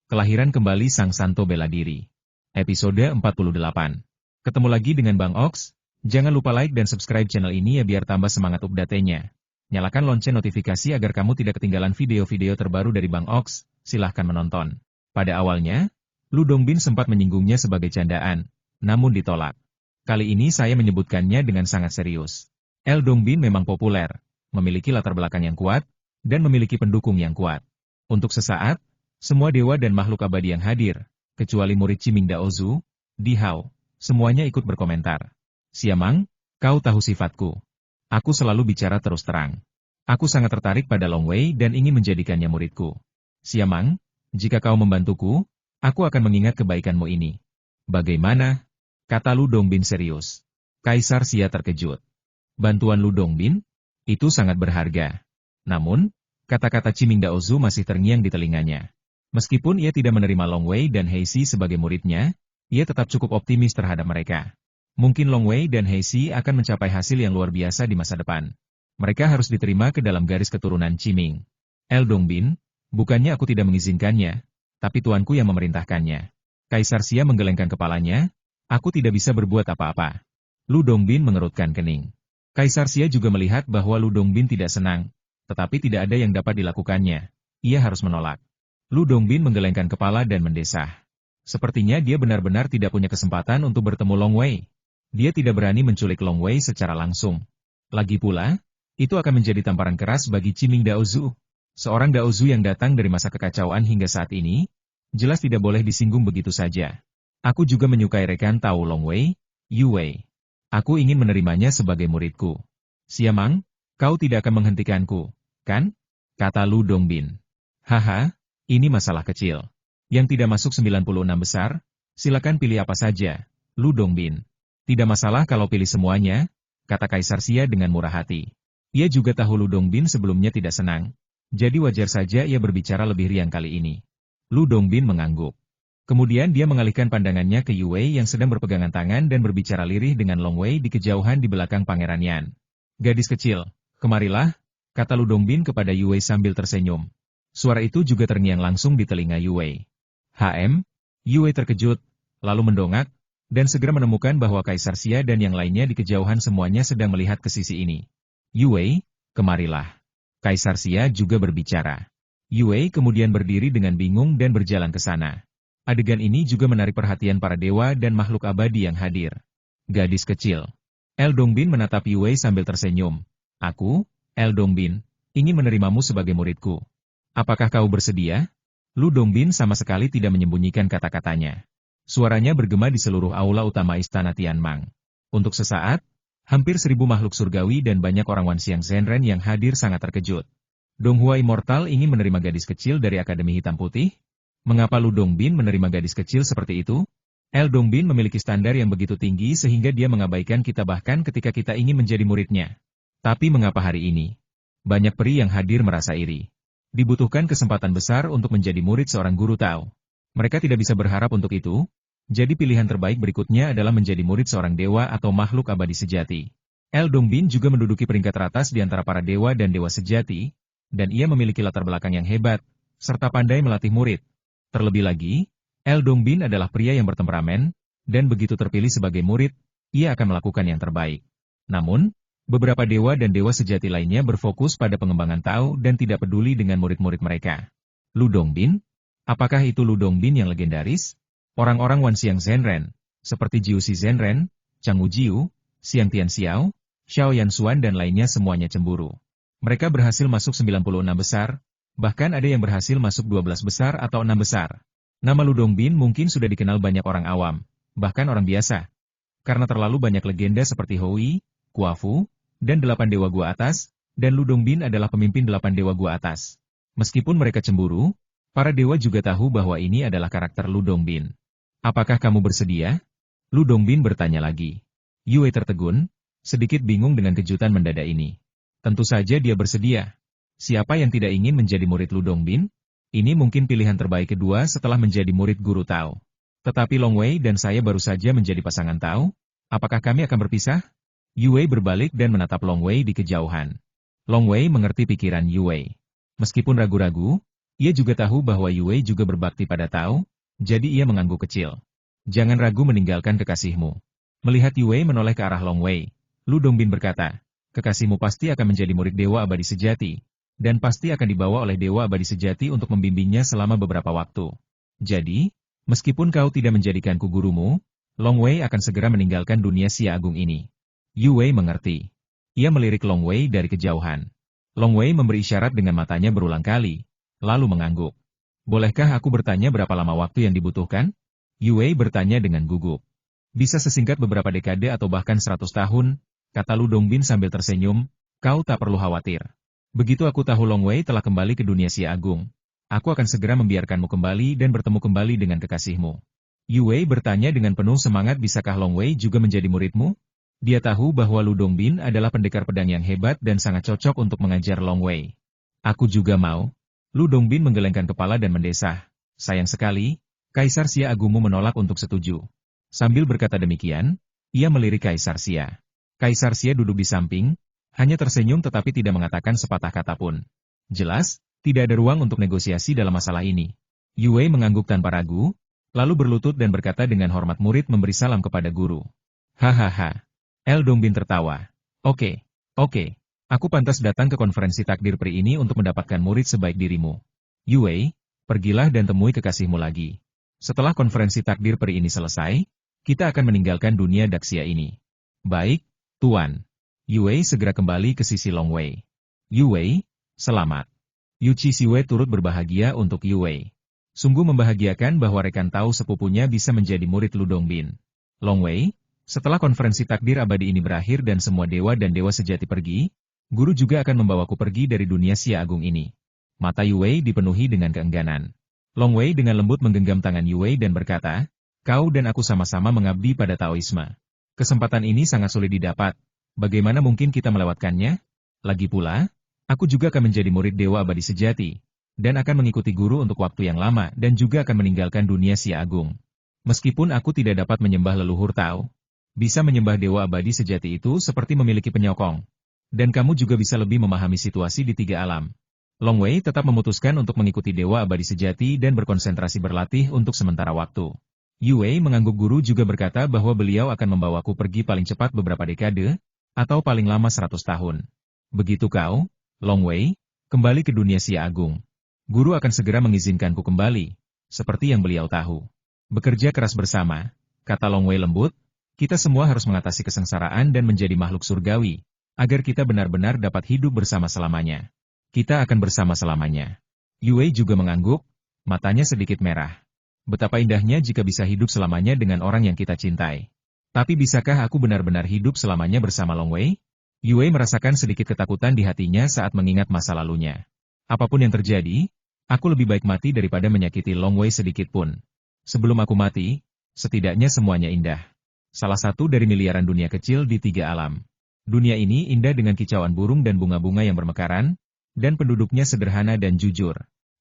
Kelahiran kembali Sang Santo Bela Diri. Episode 48. Ketemu lagi dengan Bang Ox. Jangan lupa like dan subscribe channel ini ya biar tambah semangat update-nya. Nyalakan lonceng notifikasi agar kamu tidak ketinggalan video-video terbaru dari Bang Ox. Silahkan menonton. Pada awalnya, Lu Dongbin sempat menyinggungnya sebagai candaan, namun ditolak. Kali ini saya menyebutkannya dengan sangat serius. El Dongbin memang populer, memiliki latar belakang yang kuat, dan memiliki pendukung yang kuat. Untuk sesaat, semua dewa dan makhluk abadi yang hadir, kecuali murid Ciming Daozu, Di Hao, semuanya ikut berkomentar. Siamang, kau tahu sifatku. Aku selalu bicara terus terang. Aku sangat tertarik pada Long Wei dan ingin menjadikannya muridku. Siamang, jika kau membantuku, aku akan mengingat kebaikanmu ini. Bagaimana? Kata Lu Dongbin serius. Kaisar Xia terkejut. Bantuan Lu Dongbin? Itu sangat berharga. Namun, kata-kata Ciming Daozu masih terngiang di telinganya. Meskipun ia tidak menerima Long Wei dan Heishi sebagai muridnya, ia tetap cukup optimis terhadap mereka. Mungkin Long Wei dan Heishi akan mencapai hasil yang luar biasa di masa depan. Mereka harus diterima ke dalam garis keturunan Ciming. El Dongbin, bukannya aku tidak mengizinkannya, tapi tuanku yang memerintahkannya. Kaisar Xia menggelengkan kepalanya, aku tidak bisa berbuat apa-apa. Lu Dongbin mengerutkan kening. Kaisar Xia juga melihat bahwa Lu Dongbin tidak senang, tetapi tidak ada yang dapat dilakukannya. Ia harus menolak. Lu Dongbin menggelengkan kepala dan mendesah. Sepertinya dia benar-benar tidak punya kesempatan untuk bertemu Long Wei. Dia tidak berani menculik Long Wei secara langsung. Lagi pula, itu akan menjadi tamparan keras bagi Ciming Daozu. Seorang Daozu yang datang dari masa kekacauan hingga saat ini, jelas tidak boleh disinggung begitu saja. Aku juga menyukai rekan Tao Long Wei, Yu Wei. Aku ingin menerimanya sebagai muridku. Siamang, kau tidak akan menghentikanku, kan? Kata Lu Dongbin. Haha. Ini masalah kecil. Yang tidak masuk 96 besar, silakan pilih apa saja, Lu Dongbin. Tidak masalah kalau pilih semuanya, kata Kaisar Xia dengan murah hati. Ia juga tahu Lu Dongbin sebelumnya tidak senang, jadi wajar saja ia berbicara lebih riang kali ini. Lu Dongbin mengangguk. Kemudian dia mengalihkan pandangannya ke Yu Wei yang sedang berpegangan tangan dan berbicara lirih dengan Long Wei di kejauhan di belakang Pangeran Yan. Gadis kecil, kemarilah, kata Lu Dongbin kepada Yu Wei sambil tersenyum. Suara itu juga terngiang langsung di telinga Yu Wei. Yu Wei terkejut, lalu mendongak, dan segera menemukan bahwa Kaisar Xia dan yang lainnya di kejauhan semuanya sedang melihat ke sisi ini. Yu Wei, kemarilah. Kaisar Xia juga berbicara. Yu Wei kemudian berdiri dengan bingung dan berjalan ke sana. Adegan ini juga menarik perhatian para dewa dan makhluk abadi yang hadir. Gadis kecil. El Dongbin menatap Yu Wei sambil tersenyum. Aku, El Dongbin, ingin menerimamu sebagai muridku. Apakah kau bersedia? Lu Dongbin sama sekali tidak menyembunyikan kata-katanya. Suaranya bergema di seluruh aula utama Istana Tianmang. Untuk sesaat, hampir 1000 makhluk surgawi dan banyak orang Wanxiang Zhenren yang hadir sangat terkejut. Donghua Immortal ingin menerima gadis kecil dari Akademi Hitam Putih? Mengapa Lu Dongbin menerima gadis kecil seperti itu? El Dongbin memiliki standar yang begitu tinggi sehingga dia mengabaikan kita bahkan ketika kita ingin menjadi muridnya. Tapi mengapa hari ini? Banyak peri yang hadir merasa iri. Dibutuhkan kesempatan besar untuk menjadi murid seorang guru Tao. Mereka tidak bisa berharap untuk itu, jadi pilihan terbaik berikutnya adalah menjadi murid seorang dewa atau makhluk abadi sejati. El Dongbin juga menduduki peringkat teratas di antara para dewa dan dewa sejati, dan ia memiliki latar belakang yang hebat, serta pandai melatih murid. Terlebih lagi, El Dongbin adalah pria yang bertemperamen, dan begitu terpilih sebagai murid, ia akan melakukan yang terbaik. Namun, beberapa dewa dan dewa sejati lainnya berfokus pada pengembangan Tao dan tidak peduli dengan murid-murid mereka. Lu Dongbin? Apakah itu Lu Dongbin yang legendaris? Orang-orang Wanxiang Zhenren, seperti Jiuxi Zhenren, Chang Wujiu, Xiang Tianxiao, Xiao Yanxuan dan lainnya semuanya cemburu. Mereka berhasil masuk 96 besar, bahkan ada yang berhasil masuk 12 besar atau 6 besar. Nama Lu Dongbin mungkin sudah dikenal banyak orang awam, bahkan orang biasa. Karena terlalu banyak legenda seperti Hou, Kuafu, dan 8 dewa gua atas, dan Lu Dongbin adalah pemimpin 8 dewa gua atas. Meskipun mereka cemburu, para dewa juga tahu bahwa ini adalah karakter Lu Dongbin. Apakah kamu bersedia? Lu Dongbin bertanya lagi. Yu Wei tertegun, sedikit bingung dengan kejutan mendadak ini. Tentu saja dia bersedia. Siapa yang tidak ingin menjadi murid Lu Dongbin? Ini mungkin pilihan terbaik kedua setelah menjadi murid guru Tao. Tetapi Long Wei dan saya baru saja menjadi pasangan Tao. Apakah kami akan berpisah? Yu Wei berbalik dan menatap Long Wei di kejauhan. Long Wei mengerti pikiran Yu Wei. Meskipun ragu-ragu, Ia juga tahu bahwa Yue juga berbakti pada Tao, jadi ia mengangguk kecil. Jangan ragu meninggalkan kekasihmu. Melihat Yue menoleh ke arah Long Wei, Lu Dongbin berkata, kekasihmu pasti akan menjadi murid Dewa Abadi Sejati, dan pasti akan dibawa oleh Dewa Abadi Sejati untuk membimbingnya selama beberapa waktu. Jadi, meskipun kau tidak menjadikanku gurumu, Long Wei akan segera meninggalkan dunia Xia Agung ini. Yue mengerti. Ia melirik Long Wei dari kejauhan. Long Wei memberi isyarat dengan matanya berulang kali, lalu mengangguk. Bolehkah aku bertanya berapa lama waktu yang dibutuhkan? Yue bertanya dengan gugup. Bisa sesingkat beberapa dekade atau bahkan 100 tahun, kata Lu Dongbin sambil tersenyum, kau tak perlu khawatir. Begitu aku tahu Long Wei telah kembali ke dunia Xia Agung, aku akan segera membiarkanmu kembali dan bertemu kembali dengan kekasihmu. Yue bertanya dengan penuh semangat, bisakah Long Wei juga menjadi muridmu? Dia tahu bahwa Lu Dongbin adalah pendekar pedang yang hebat dan sangat cocok untuk mengajar Long Wei. Aku juga mau. Lu Dongbin menggelengkan kepala dan mendesah. Sayang sekali, Kaisar Xia Agungmu menolak untuk setuju. Sambil berkata demikian, ia melirik Kaisar Xia. Kaisar Xia duduk di samping, hanya tersenyum tetapi tidak mengatakan sepatah kata pun. Jelas, tidak ada ruang untuk negosiasi dalam masalah ini. Yue mengangguk tanpa ragu, lalu berlutut dan berkata dengan hormat, murid memberi salam kepada guru. Hahaha. Lu Dongbin tertawa. Oke. Aku pantas datang ke konferensi takdir pri ini untuk mendapatkan murid sebaik dirimu. Yue, pergilah dan temui kekasihmu lagi. Setelah konferensi takdir pri ini selesai, kita akan meninggalkan dunia Daxia ini. Baik, Tuan. Yue segera kembali ke sisi Long Wei. Yue, selamat. Yu Qixiwei turut berbahagia untuk Yue. Sungguh membahagiakan bahwa rekan Tao sepupunya bisa menjadi murid Lu Dongbin. Long Wei, setelah konferensi takdir abadi ini berakhir dan semua dewa dan dewa sejati pergi, guru juga akan membawaku pergi dari dunia Xia Agung ini. Mata Yue dipenuhi dengan keengganan. Long Wei dengan lembut menggenggam tangan Yue dan berkata, kau dan aku sama-sama mengabdi pada Taoisme. Kesempatan ini sangat sulit didapat. Bagaimana mungkin kita melewatkannya? Lagi pula, aku juga akan menjadi murid Dewa Abadi Sejati, dan akan mengikuti guru untuk waktu yang lama dan juga akan meninggalkan dunia Xia Agung. Meskipun aku tidak dapat menyembah leluhur Tao, bisa menyembah Dewa Abadi Sejati itu seperti memiliki penyokong. Dan kamu juga bisa lebih memahami situasi di tiga alam. Long Wei tetap memutuskan untuk mengikuti Dewa Abadi Sejati dan berkonsentrasi berlatih untuk sementara waktu. Yue mengangguk, guru juga berkata bahwa beliau akan membawaku pergi paling cepat beberapa dekade, atau paling lama 100 tahun. Begitu kau, Long Wei, kembali ke dunia Xia Agung. Guru akan segera mengizinkanku kembali, seperti yang beliau tahu. Bekerja keras bersama, kata Long Wei lembut, kita semua harus mengatasi kesengsaraan dan menjadi makhluk surgawi, agar kita benar-benar dapat hidup bersama selamanya. Kita akan bersama selamanya. Yue juga mengangguk, matanya sedikit merah. Betapa indahnya jika bisa hidup selamanya dengan orang yang kita cintai. Tapi bisakah aku benar-benar hidup selamanya bersama Long Wei? Yue merasakan sedikit ketakutan di hatinya saat mengingat masa lalunya. Apapun yang terjadi, aku lebih baik mati daripada menyakiti Long Wei sedikit pun. Sebelum aku mati, setidaknya semuanya indah. Salah satu dari miliaran dunia kecil di tiga alam. Dunia ini indah dengan kicauan burung dan bunga-bunga yang bermekaran, dan penduduknya sederhana dan jujur.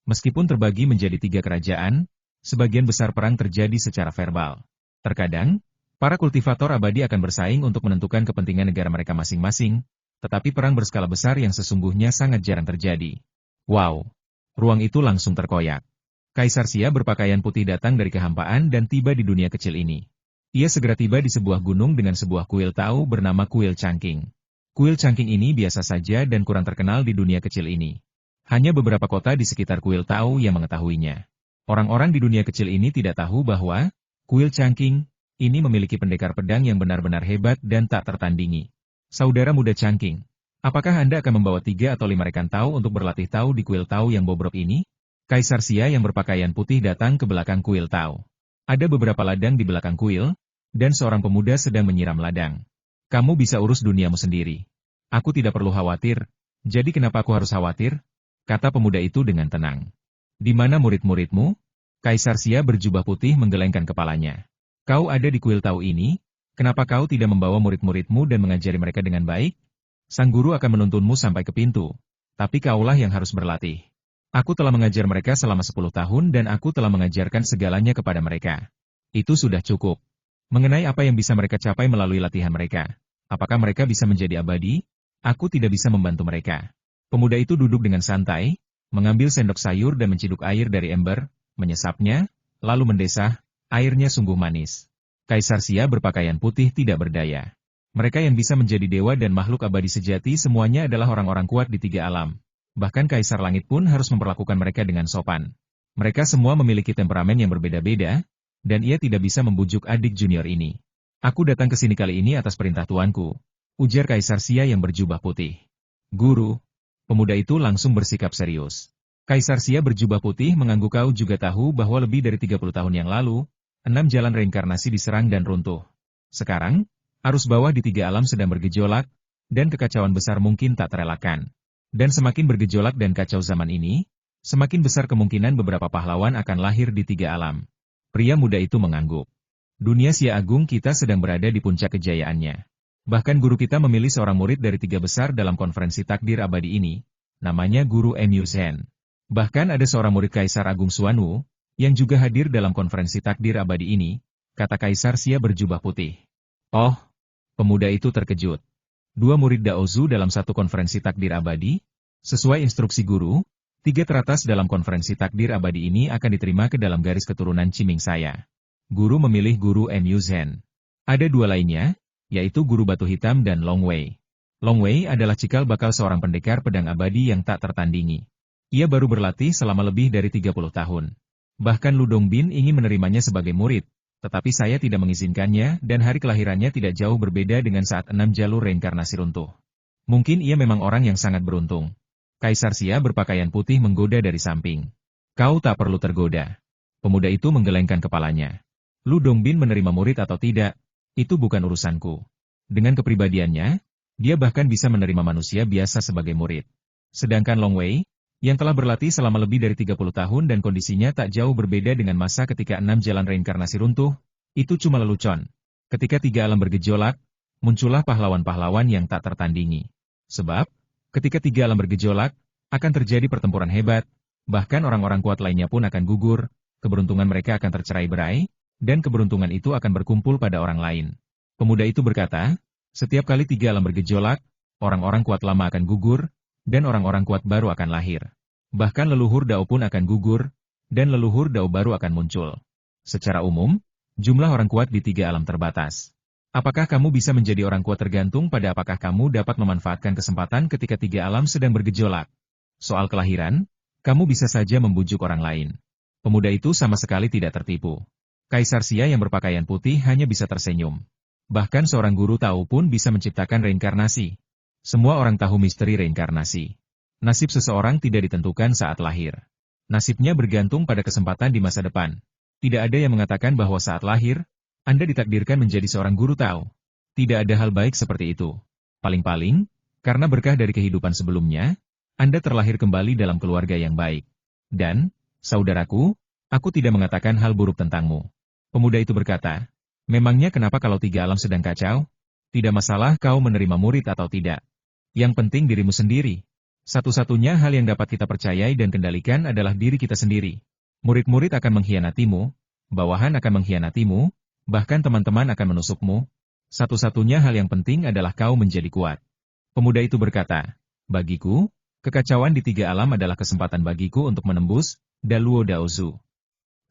Meskipun terbagi menjadi tiga kerajaan, sebagian besar perang terjadi secara verbal. Terkadang, para kultivator abadi akan bersaing untuk menentukan kepentingan negara mereka masing-masing, tetapi perang berskala besar yang sesungguhnya sangat jarang terjadi. Wow! Ruang itu langsung terkoyak. Kaisar Xia berpakaian putih datang dari kehampaan dan tiba di dunia kecil ini. Ia segera tiba di sebuah gunung dengan sebuah kuil Tao bernama Kuil Changqing. Kuil Changqing ini biasa saja dan kurang terkenal di dunia kecil ini. Hanya beberapa kota di sekitar Kuil Tao yang mengetahuinya. Orang-orang di dunia kecil ini tidak tahu bahwa Kuil Changqing ini memiliki pendekar pedang yang benar-benar hebat dan tak tertandingi. Saudara muda Changqing, apakah Anda akan membawa 3 atau 5 rekan Tao untuk berlatih Tao di Kuil Tao yang bobrok ini? Kaisar Xia yang berpakaian putih datang ke belakang Kuil Tao. Ada beberapa ladang di belakang kuil, dan seorang pemuda sedang menyiram ladang. Kamu bisa urus duniamu sendiri. Aku tidak perlu khawatir, jadi kenapa aku harus khawatir? Kata pemuda itu dengan tenang. Di mana murid-muridmu? Kaisar Xia berjubah putih menggelengkan kepalanya. Kau ada di kuil Tao ini, kenapa kau tidak membawa murid-muridmu dan mengajari mereka dengan baik? Sang guru akan menuntunmu sampai ke pintu, tapi kaulah yang harus berlatih. Aku telah mengajar mereka selama 10 tahun dan aku telah mengajarkan segalanya kepada mereka. Itu sudah cukup. Mengenai apa yang bisa mereka capai melalui latihan mereka, apakah mereka bisa menjadi abadi? Aku tidak bisa membantu mereka. Pemuda itu duduk dengan santai, mengambil sendok sayur dan menciduk air dari ember, menyesapnya, lalu mendesah, airnya sungguh manis. Kaisar Xia berpakaian putih tidak berdaya. Mereka yang bisa menjadi dewa dan makhluk abadi sejati semuanya adalah orang-orang kuat di tiga alam. Bahkan Kaisar Langit pun harus memperlakukan mereka dengan sopan. Mereka semua memiliki temperamen yang berbeda-beda, dan ia tidak bisa membujuk adik junior ini. Aku datang ke sini kali ini atas perintah tuanku, ujar Kaisar Xia yang berjubah putih. Guru, pemuda itu langsung bersikap serius. Kaisar Xia berjubah putih mengangguk, kau juga tahu bahwa lebih dari 30 tahun yang lalu, 6 jalan reinkarnasi diserang dan runtuh. Sekarang, arus bawah di tiga alam sedang bergejolak, dan kekacauan besar mungkin tak terelakkan. Dan semakin bergejolak dan kacau zaman ini, semakin besar kemungkinan beberapa pahlawan akan lahir di tiga alam. Pria muda itu mengangguk. Dunia Xia Agung kita sedang berada di puncak kejayaannya. Bahkan guru kita memilih seorang murid dari tiga besar dalam konferensi takdir abadi ini, namanya Guru Mu Zhen. Bahkan ada seorang murid Kaisar Agung Xuanwu, yang juga hadir dalam konferensi takdir abadi ini, kata Kaisar Xia berjubah putih. Oh, pemuda itu terkejut. 2 murid Daozu dalam satu konferensi takdir abadi? Sesuai instruksi guru, 3 teratas dalam konferensi takdir abadi ini akan diterima ke dalam garis keturunan Ciming saya. Guru memilih Guru Mu Zhen. Ada 2 lainnya, yaitu Guru Batu Hitam dan Long Wei. Long Wei adalah cikal bakal seorang pendekar pedang abadi yang tak tertandingi. Ia baru berlatih selama lebih dari 30 tahun. Bahkan Lu Dongbin ingin menerimanya sebagai murid, tetapi saya tidak mengizinkannya dan hari kelahirannya tidak jauh berbeda dengan saat 6 jalur reinkarnasi runtuh. Mungkin ia memang orang yang sangat beruntung. Kaisar Xia berpakaian putih menggoda dari samping. Kau tak perlu tergoda. Pemuda itu menggelengkan kepalanya. Lu Dongbin menerima murid atau tidak, itu bukan urusanku. Dengan kepribadiannya, dia bahkan bisa menerima manusia biasa sebagai murid. Sedangkan Long Wei, yang telah berlatih selama lebih dari 30 tahun dan kondisinya tak jauh berbeda dengan masa ketika 6 jalan reinkarnasi runtuh, itu cuma lelucon. Ketika tiga alam bergejolak, muncullah pahlawan-pahlawan yang tak tertandingi. Sebab, ketika tiga alam bergejolak, akan terjadi pertempuran hebat, bahkan orang-orang kuat lainnya pun akan gugur, keberuntungan mereka akan tercerai-berai, dan keberuntungan itu akan berkumpul pada orang lain. Pemuda itu berkata, setiap kali tiga alam bergejolak, orang-orang kuat lama akan gugur, dan orang-orang kuat baru akan lahir. Bahkan leluhur Dao pun akan gugur, dan leluhur Dao baru akan muncul. Secara umum, jumlah orang kuat di tiga alam terbatas. Apakah kamu bisa menjadi orang kuat tergantung pada apakah kamu dapat memanfaatkan kesempatan ketika tiga alam sedang bergejolak. Soal kelahiran, kamu bisa saja membujuk orang lain. Pemuda itu sama sekali tidak tertipu. Kaisar Xia yang berpakaian putih hanya bisa tersenyum. Bahkan seorang guru tahu pun bisa menciptakan reinkarnasi. Semua orang tahu misteri reinkarnasi. Nasib seseorang tidak ditentukan saat lahir. Nasibnya bergantung pada kesempatan di masa depan. Tidak ada yang mengatakan bahwa saat lahir, Anda ditakdirkan menjadi seorang guru tahu. Tidak ada hal baik seperti itu. Paling-paling, karena berkah dari kehidupan sebelumnya, Anda terlahir kembali dalam keluarga yang baik. Dan, saudaraku, aku tidak mengatakan hal buruk tentangmu. Pemuda itu berkata, memangnya kenapa kalau tiga alam sedang kacau? Tidak masalah kau menerima murid atau tidak. Yang penting dirimu sendiri. Satu-satunya hal yang dapat kita percayai dan kendalikan adalah diri kita sendiri. Murid-murid akan mengkhianatimu, bawahan akan mengkhianatimu, bahkan teman-teman akan menusukmu. Satu-satunya hal yang penting adalah kau menjadi kuat. Pemuda itu berkata, bagiku, kekacauan di tiga alam adalah kesempatan bagiku untuk menembus Daluo Daozu.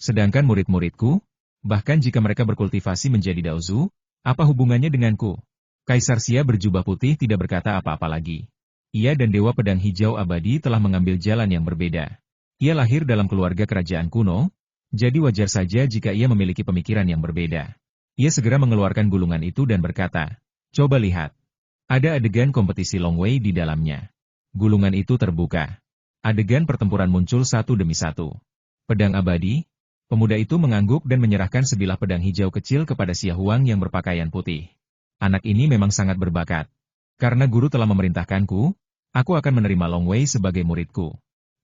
Sedangkan murid-muridku, bahkan jika mereka berkultivasi menjadi Daozu, apa hubungannya denganku? Kaisar Xia berjubah putih tidak berkata apa-apa lagi. Ia dan Dewa Pedang Hijau Abadi telah mengambil jalan yang berbeda. Ia lahir dalam keluarga kerajaan kuno, jadi wajar saja jika ia memiliki pemikiran yang berbeda. Ia segera mengeluarkan gulungan itu dan berkata, coba lihat. Ada adegan kompetisi Long Wei di dalamnya. Gulungan itu terbuka. Adegan pertempuran muncul satu demi satu. Pedang abadi. Pemuda itu mengangguk dan menyerahkan sebilah pedang hijau kecil kepada Xia Huang yang berpakaian putih. Anak ini memang sangat berbakat. Karena guru telah memerintahkanku, aku akan menerima Long Wei sebagai muridku.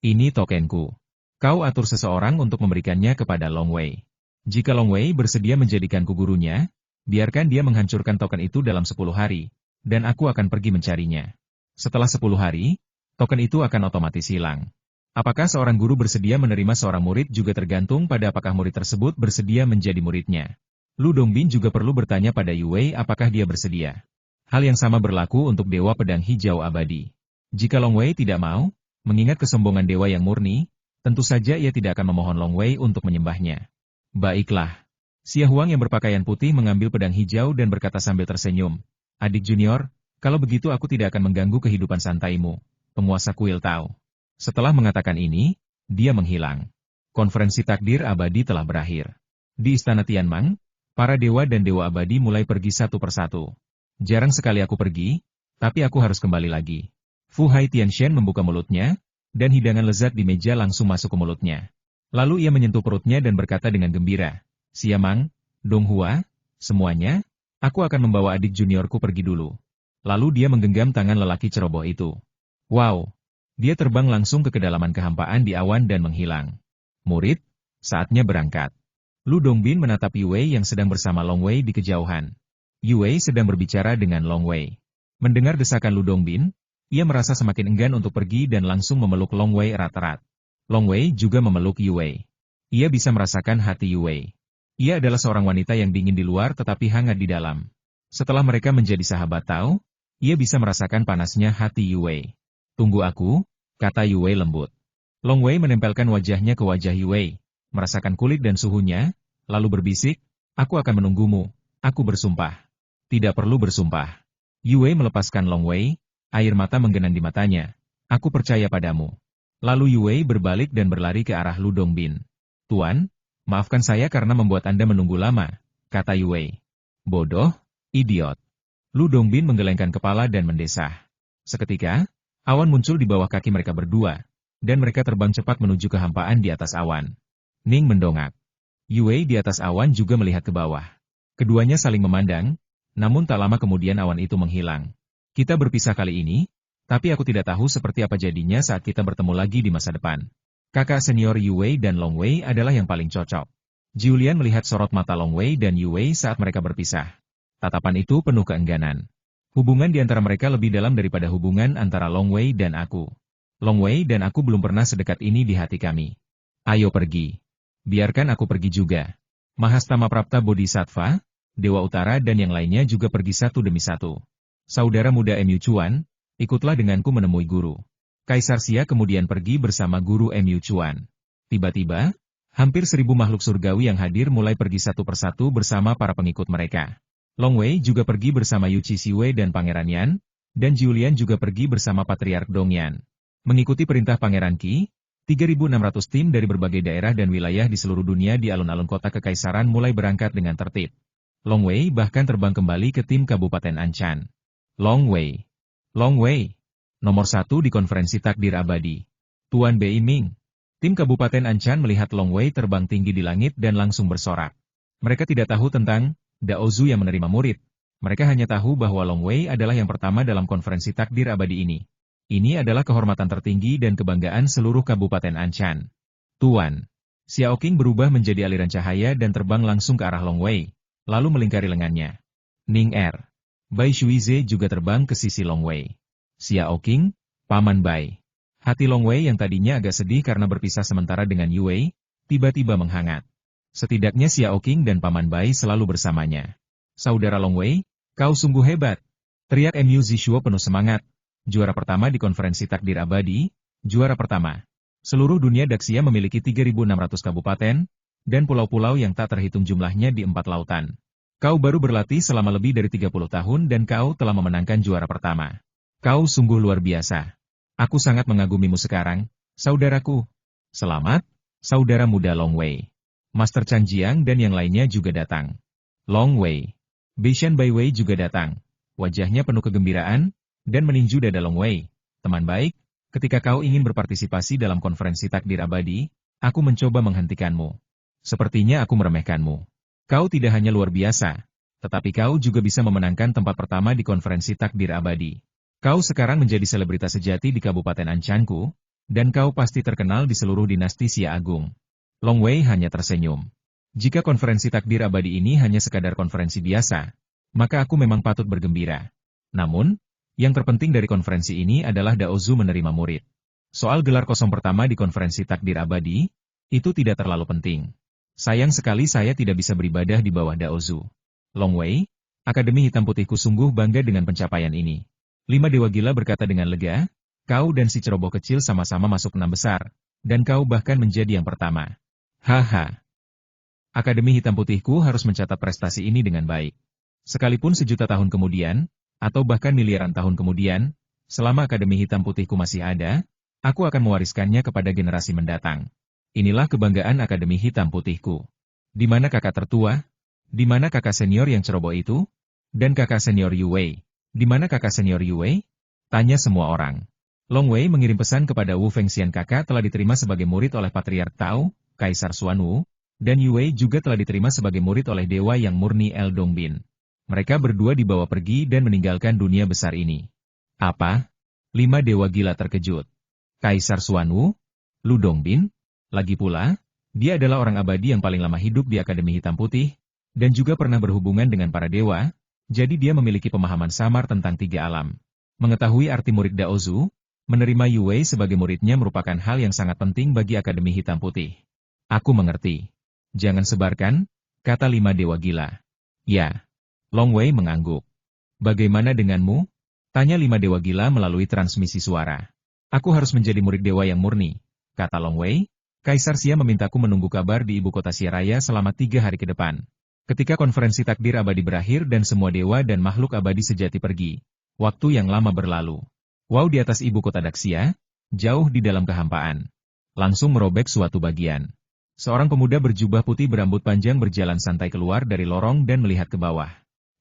Ini tokenku. Kau atur seseorang untuk memberikannya kepada Long Wei. Jika Long Wei bersedia menjadikanku gurunya, biarkan dia menghancurkan token itu dalam 10 hari, dan aku akan pergi mencarinya. Setelah 10 hari, token itu akan otomatis hilang. Apakah seorang guru bersedia menerima seorang murid juga tergantung pada apakah murid tersebut bersedia menjadi muridnya. Lu Dongbin juga perlu bertanya pada Yu Wei apakah dia bersedia. Hal yang sama berlaku untuk Dewa Pedang Hijau Abadi. Jika Long Wei tidak mau, Mengingat kesombongan dewa yang murni, tentu saja ia tidak akan memohon Long Wei untuk menyembahnya. Baiklah. Xia Huang yang berpakaian putih mengambil pedang hijau dan berkata sambil tersenyum. Adik junior, kalau begitu aku tidak akan mengganggu kehidupan santaimu, penguasa kuil Tao. Setelah mengatakan ini, dia menghilang. Konferensi takdir abadi telah berakhir. Di Istana Tianmang, para dewa dan dewa abadi mulai pergi satu persatu. Jarang sekali aku pergi, tapi aku harus kembali lagi. Fu Hai Tianshen membuka mulutnya, dan hidangan lezat di meja langsung masuk ke mulutnya. Lalu ia menyentuh perutnya dan berkata dengan gembira, Siamang, Donghua, semuanya, aku akan membawa adik juniorku pergi dulu. Lalu dia menggenggam tangan lelaki ceroboh itu. Wow! Dia terbang langsung ke kedalaman kehampaan di awan dan menghilang. Murid, saatnya berangkat. Lu Dongbin menatap Yue yang sedang bersama Long Wei di kejauhan. Yue sedang berbicara dengan Long Wei. Mendengar desakan Lu Dongbin, ia merasa semakin enggan untuk pergi dan langsung memeluk Long Wei erat-erat. Long Wei juga memeluk Yue. Ia bisa merasakan hati Yue. Ia adalah seorang wanita yang dingin di luar tetapi hangat di dalam. Setelah mereka menjadi sahabat Tao, ia bisa merasakan panasnya hati Yue. Tunggu aku, kata Yue lembut. Long Wei menempelkan wajahnya ke wajah Yue, merasakan kulit dan suhunya, lalu berbisik, aku akan menunggumu, aku bersumpah. Tidak perlu bersumpah. Yue melepaskan Long Wei, air mata menggenang di matanya. Aku percaya padamu. Lalu Yue berbalik dan berlari ke arah Lu Dongbin. Tuan, maafkan saya karena membuat Anda menunggu lama, kata Yue. Bodoh, idiot. Lu Dongbin menggelengkan kepala dan mendesah. Seketika, awan muncul di bawah kaki mereka berdua, dan mereka terbang cepat menuju kehampaan di atas awan. Ning mendongak. Yue di atas awan juga melihat ke bawah. Keduanya saling memandang, namun tak lama kemudian awan itu menghilang. Kita berpisah kali ini, tapi aku tidak tahu seperti apa jadinya saat kita bertemu lagi di masa depan. Kakak senior Yue dan Long Wei adalah yang paling cocok. Julian melihat sorot mata Long Wei dan Yue saat mereka berpisah. Tatapan itu penuh keengganan. Hubungan di antara mereka lebih dalam daripada hubungan antara Long Wei dan aku. Long Wei dan aku belum pernah sedekat ini di hati kami. Ayo pergi. Biarkan aku pergi juga. Mahastama Prapta Bodhisattva, Dewa Utara dan yang lainnya juga pergi satu demi satu. Saudara muda Mu Chuan, ikutlah denganku menemui guru. Kaisar Xia kemudian pergi bersama guru Mu Chuan. Tiba-tiba, hampir 1000 makhluk surgawi yang hadir mulai pergi satu persatu bersama para pengikut mereka. Long Wei juga pergi bersama Yu Qi Siwei dan Pangeran Yan, dan Julian juga pergi bersama Patriark Dong Yan. Mengikuti perintah Pangeran Qi, 3.600 tim dari berbagai daerah dan wilayah di seluruh dunia di alun-alun kota kekaisaran mulai berangkat dengan tertib. Long Wei bahkan terbang kembali ke tim Kabupaten Anshan. Long Wei. Long Wei. Nomor 1 di konferensi takdir abadi. Tuan Bei Ming. Tim Kabupaten Anshan melihat Long Wei terbang tinggi di langit dan langsung bersorak. Mereka tidak tahu tentang Dao Zu yang menerima murid. Mereka hanya tahu bahwa Long Wei adalah yang pertama dalam konferensi takdir abadi ini. Ini adalah kehormatan tertinggi dan kebanggaan seluruh Kabupaten Anshan. Tuan. Xiao Qing berubah menjadi aliran cahaya dan terbang langsung ke arah Long Wei, lalu melingkari lengannya. Ning Er. Bai Shuize juga terbang ke sisi Long Wei. Xiao Qing, Paman Bai. Hati Long Wei yang tadinya agak sedih karena berpisah sementara dengan Yue, tiba-tiba menghangat. Setidaknya Xiao Qing dan Paman Bai selalu bersamanya. Saudara Long Wei, kau sungguh hebat. Teriak Mu Zishuo penuh semangat. Juara pertama di konferensi takdir abadi, juara pertama. Seluruh dunia Daxia memiliki 3.600 kabupaten, dan pulau-pulau yang tak terhitung jumlahnya di 4 lautan. Kau baru berlatih selama lebih dari 30 tahun dan kau telah memenangkan juara pertama. Kau sungguh luar biasa. Aku sangat mengagumimu sekarang, saudaraku. Selamat, saudara muda Long Wei. Master Chang Jiang dan yang lainnya juga datang. Long Wei. Beishan Bai Wei juga datang. Wajahnya penuh kegembiraan, dan meninju dada Long Wei. Teman baik, ketika kau ingin berpartisipasi dalam konferensi takdir abadi, aku mencoba menghentikanmu. Sepertinya aku meremehkanmu. Kau tidak hanya luar biasa, tetapi kau juga bisa memenangkan tempat pertama di konferensi takdir abadi. Kau sekarang menjadi selebritas sejati di Kabupaten Anshanku, dan kau pasti terkenal di seluruh dinasti Xia Agung. Long Wei hanya tersenyum. Jika konferensi takdir abadi ini hanya sekadar konferensi biasa, maka aku memang patut bergembira. Namun, yang terpenting dari konferensi ini adalah Dao Zu menerima murid. Soal gelar kosong pertama di konferensi takdir abadi, itu tidak terlalu penting. Sayang sekali saya tidak bisa beribadah di bawah Dao Zu. Long Wei, Akademi Hitam Putihku sungguh bangga dengan pencapaian ini. 5 dewa gila berkata dengan lega, Kau dan si ceroboh kecil sama-sama masuk 6 besar, dan kau bahkan menjadi yang pertama. Haha. Akademi Hitam Putihku harus mencatat prestasi ini dengan baik. Sekalipun sejuta tahun kemudian, atau bahkan miliaran tahun kemudian, selama Akademi Hitam Putihku masih ada, aku akan mewariskannya kepada generasi mendatang. Inilah kebanggaan Akademi Hitam Putihku. Di mana kakak tertua? Di mana kakak senior yang ceroboh itu? Dan kakak senior Yu Wei? Di mana kakak senior Yu Wei? Tanya semua orang. Long Wei mengirim pesan kepada Wu Fengxian kakak telah diterima sebagai murid oleh Patriark Tao, Kaisar Xuanwu, dan Yu Wei juga telah diterima sebagai murid oleh Dewa yang murni El Dongbin. Mereka berdua dibawa pergi dan meninggalkan dunia besar ini. Apa? 5 dewa gila terkejut. Kaisar Xuanwu? Lu Dongbin? Lagi pula, dia adalah orang abadi yang paling lama hidup di Akademi Hitam Putih, dan juga pernah berhubungan dengan para dewa, jadi dia memiliki pemahaman samar tentang 3 alam. Mengetahui arti murid Daozu, menerima Yu Wei sebagai muridnya merupakan hal yang sangat penting bagi Akademi Hitam Putih. Aku mengerti. Jangan sebarkan, kata 5 dewa gila. Ya. Long Wei mengangguk. Bagaimana denganmu? Tanya 5 dewa gila melalui transmisi suara. Aku harus menjadi murid dewa yang murni, kata Long Wei. Kaisar Xia memintaku menunggu kabar di ibu kota Xia Raya selama 3 hari ke depan. Ketika konferensi takdir abadi berakhir dan semua dewa dan makhluk abadi sejati pergi, waktu yang lama berlalu. Wow, di atas ibu kota Daxia, jauh di dalam kehampaan. Langsung merobek suatu bagian. Seorang pemuda berjubah putih berambut panjang berjalan santai keluar dari lorong dan melihat ke bawah.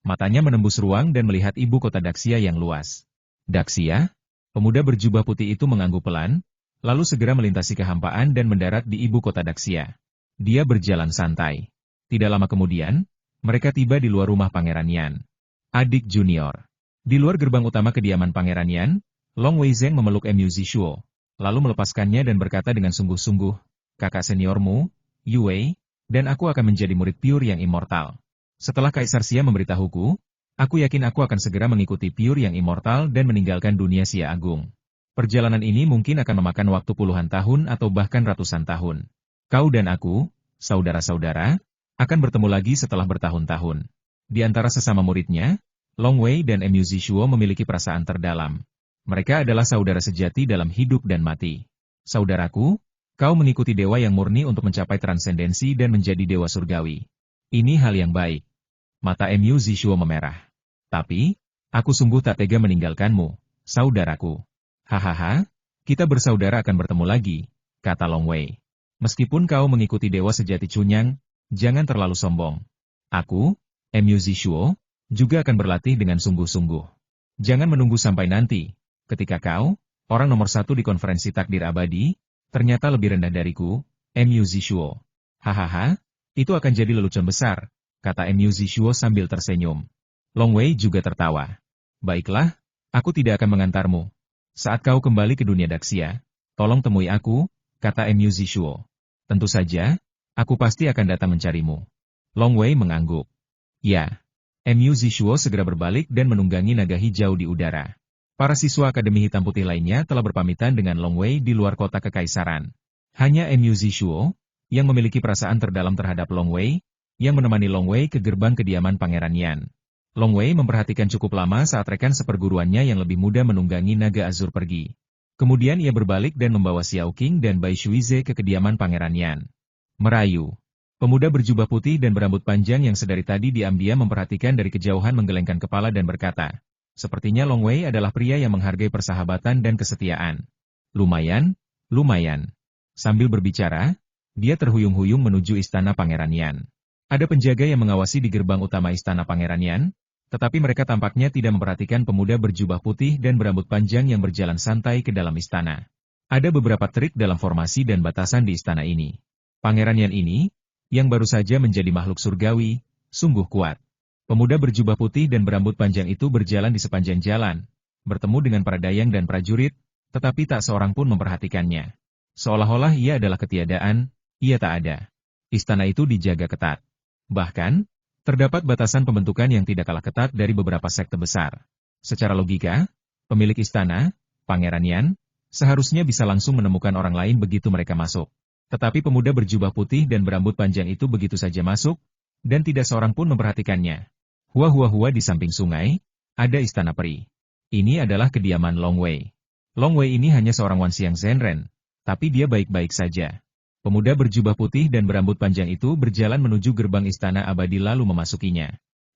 Matanya menembus ruang dan melihat ibu kota Daxia yang luas. Daxia? Pemuda berjubah putih itu mengangguk pelan, lalu segera melintasi kehampaan dan mendarat di ibu kota Daxia. Dia berjalan santai. Tidak lama kemudian, mereka tiba di luar rumah Pangeran Yan. Adik junior. Di luar gerbang utama kediaman Pangeran Yan, Long Weizeng memeluk Mu Zishuo, lalu melepaskannya dan berkata dengan sungguh-sungguh, kakak seniormu, Yu Wei, dan aku akan menjadi murid pure yang immortal. Setelah Kaisar Xia memberitahuku, aku yakin aku akan segera mengikuti pure yang immortal dan meninggalkan dunia Xia Agung. Perjalanan ini mungkin akan memakan waktu puluhan tahun atau bahkan ratusan tahun. Kau dan aku, saudara-saudara, akan bertemu lagi setelah bertahun-tahun. Di antara sesama muridnya, Long Wei dan Mu Zishuo memiliki perasaan terdalam. Mereka adalah saudara sejati dalam hidup dan mati. Saudaraku, kau mengikuti dewa yang murni untuk mencapai transendensi dan menjadi dewa surgawi. Ini hal yang baik. Mata Mu Zishuo memerah. Tapi, aku sungguh tak tega meninggalkanmu, saudaraku. Hahaha, kita bersaudara akan bertemu lagi, kata Long Wei. Meskipun kau mengikuti dewa sejati Cunyang, jangan terlalu sombong. Aku, Mu Zishuo, juga akan berlatih dengan sungguh-sungguh. Jangan menunggu sampai nanti. Ketika kau, orang nomor 1 di konferensi takdir abadi, ternyata lebih rendah dariku, Mu Zishuo. Hahaha, itu akan jadi lelucon besar, kata Mu Zishuo sambil tersenyum. Long Wei juga tertawa. Baiklah, aku tidak akan mengantarmu. Saat kau kembali ke dunia Daxia, tolong temui aku, kata Mu Zishuo. Tentu saja, aku pasti akan datang mencarimu. Long Wei mengangguk. Ya. Mu Zishuo segera berbalik dan menunggangi naga hijau di udara. Para siswa Akademi Hitam Putih lainnya telah berpamitan dengan Long Wei di luar kota kekaisaran. Hanya Mu Zishuo, yang memiliki perasaan terdalam terhadap Long Wei, yang menemani Long Wei ke gerbang kediaman Pangeran Yan. Long Wei memperhatikan cukup lama saat rekan seperguruannya yang lebih muda menunggangi naga azur pergi. Kemudian ia berbalik dan membawa Xiao Qing dan Bai Shuize ke kediaman Pangeran Yan. Merayu. Pemuda berjubah putih dan berambut panjang yang sedari tadi diam-diam memperhatikan dari kejauhan menggelengkan kepala dan berkata, sepertinya Long Wei adalah pria yang menghargai persahabatan dan kesetiaan. Lumayan, lumayan. Sambil berbicara, dia terhuyung-huyung menuju istana Pangeran Yan. Ada penjaga yang mengawasi di gerbang utama istana Pangeran Yan, tetapi mereka tampaknya tidak memperhatikan pemuda berjubah putih dan berambut panjang yang berjalan santai ke dalam istana. Ada beberapa trik dalam formasi dan batasan di istana ini. Pangeran Yan ini, yang baru saja menjadi makhluk surgawi, sungguh kuat. Pemuda berjubah putih dan berambut panjang itu berjalan di sepanjang jalan, bertemu dengan para dayang dan prajurit, tetapi tak seorang pun memperhatikannya. Seolah-olah ia adalah ketiadaan, ia tak ada. Istana itu dijaga ketat. Bahkan, terdapat batasan pembentukan yang tidak kalah ketat dari beberapa sekte besar. Secara logika, pemilik istana, Pangeran Yan, seharusnya bisa langsung menemukan orang lain begitu mereka masuk. Tetapi pemuda berjubah putih dan berambut panjang itu begitu saja masuk, dan tidak seorang pun memperhatikannya. Hua-hua-hua di samping sungai, ada istana peri. Ini adalah kediaman Long Wei. Long Wei ini hanya seorang Wanxiang Zhenren, tapi dia baik-baik saja. Pemuda berjubah putih dan berambut panjang itu berjalan menuju gerbang Istana Abadi lalu memasukinya.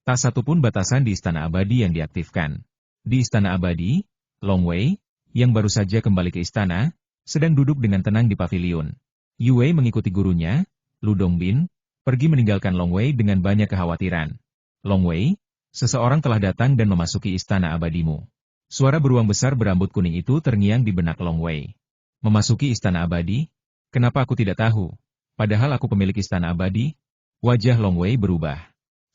Tak satu pun batasan di Istana Abadi yang diaktifkan. Di Istana Abadi, Long Wei, yang baru saja kembali ke istana, sedang duduk dengan tenang di pavilion. Yu Wei mengikuti gurunya, Lu Dongbin, pergi meninggalkan Long Wei dengan banyak kekhawatiran. Long Wei, seseorang telah datang dan memasuki Istana Abadimu. Suara beruang besar berambut kuning itu terngiang di benak Long Wei. Memasuki Istana Abadi? Kenapa aku tidak tahu? Padahal aku pemilik Istana Abadi. Wajah Long Wei berubah.